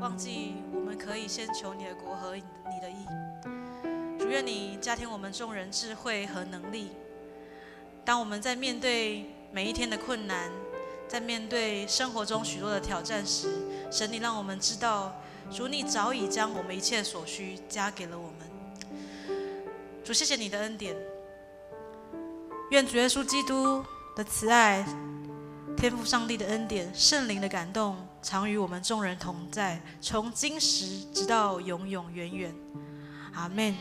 S4: 忘记我们可以先求你的国和你的义。主，愿你加添我们众人智慧和能力。当我们在面对每一天的困难，在面对生活中许多的挑战时，神你让我们知道，主你早已将我们一切所需加给了我们。主，谢谢你的恩典。愿主耶稣基督的慈爱、天父上帝的恩典、圣灵的感动，常与我们众人同在，从今时直到永永远远。阿们。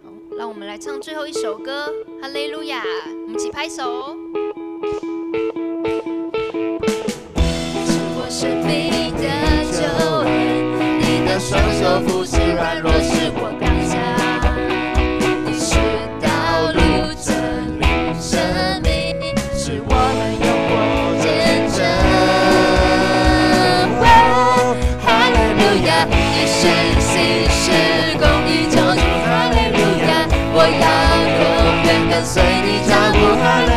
S1: 好，让我们来唱最后一首歌，哈利路亚！我们一起拍手。
S5: 是我生命的救恩，你的双手扶持软弱，是我刚强。你是道路、真理、生命，是我们永活见证。哈利路亚，你是信是公义救主，哈利路亚，我要永远跟随你脚步，哈利路亚。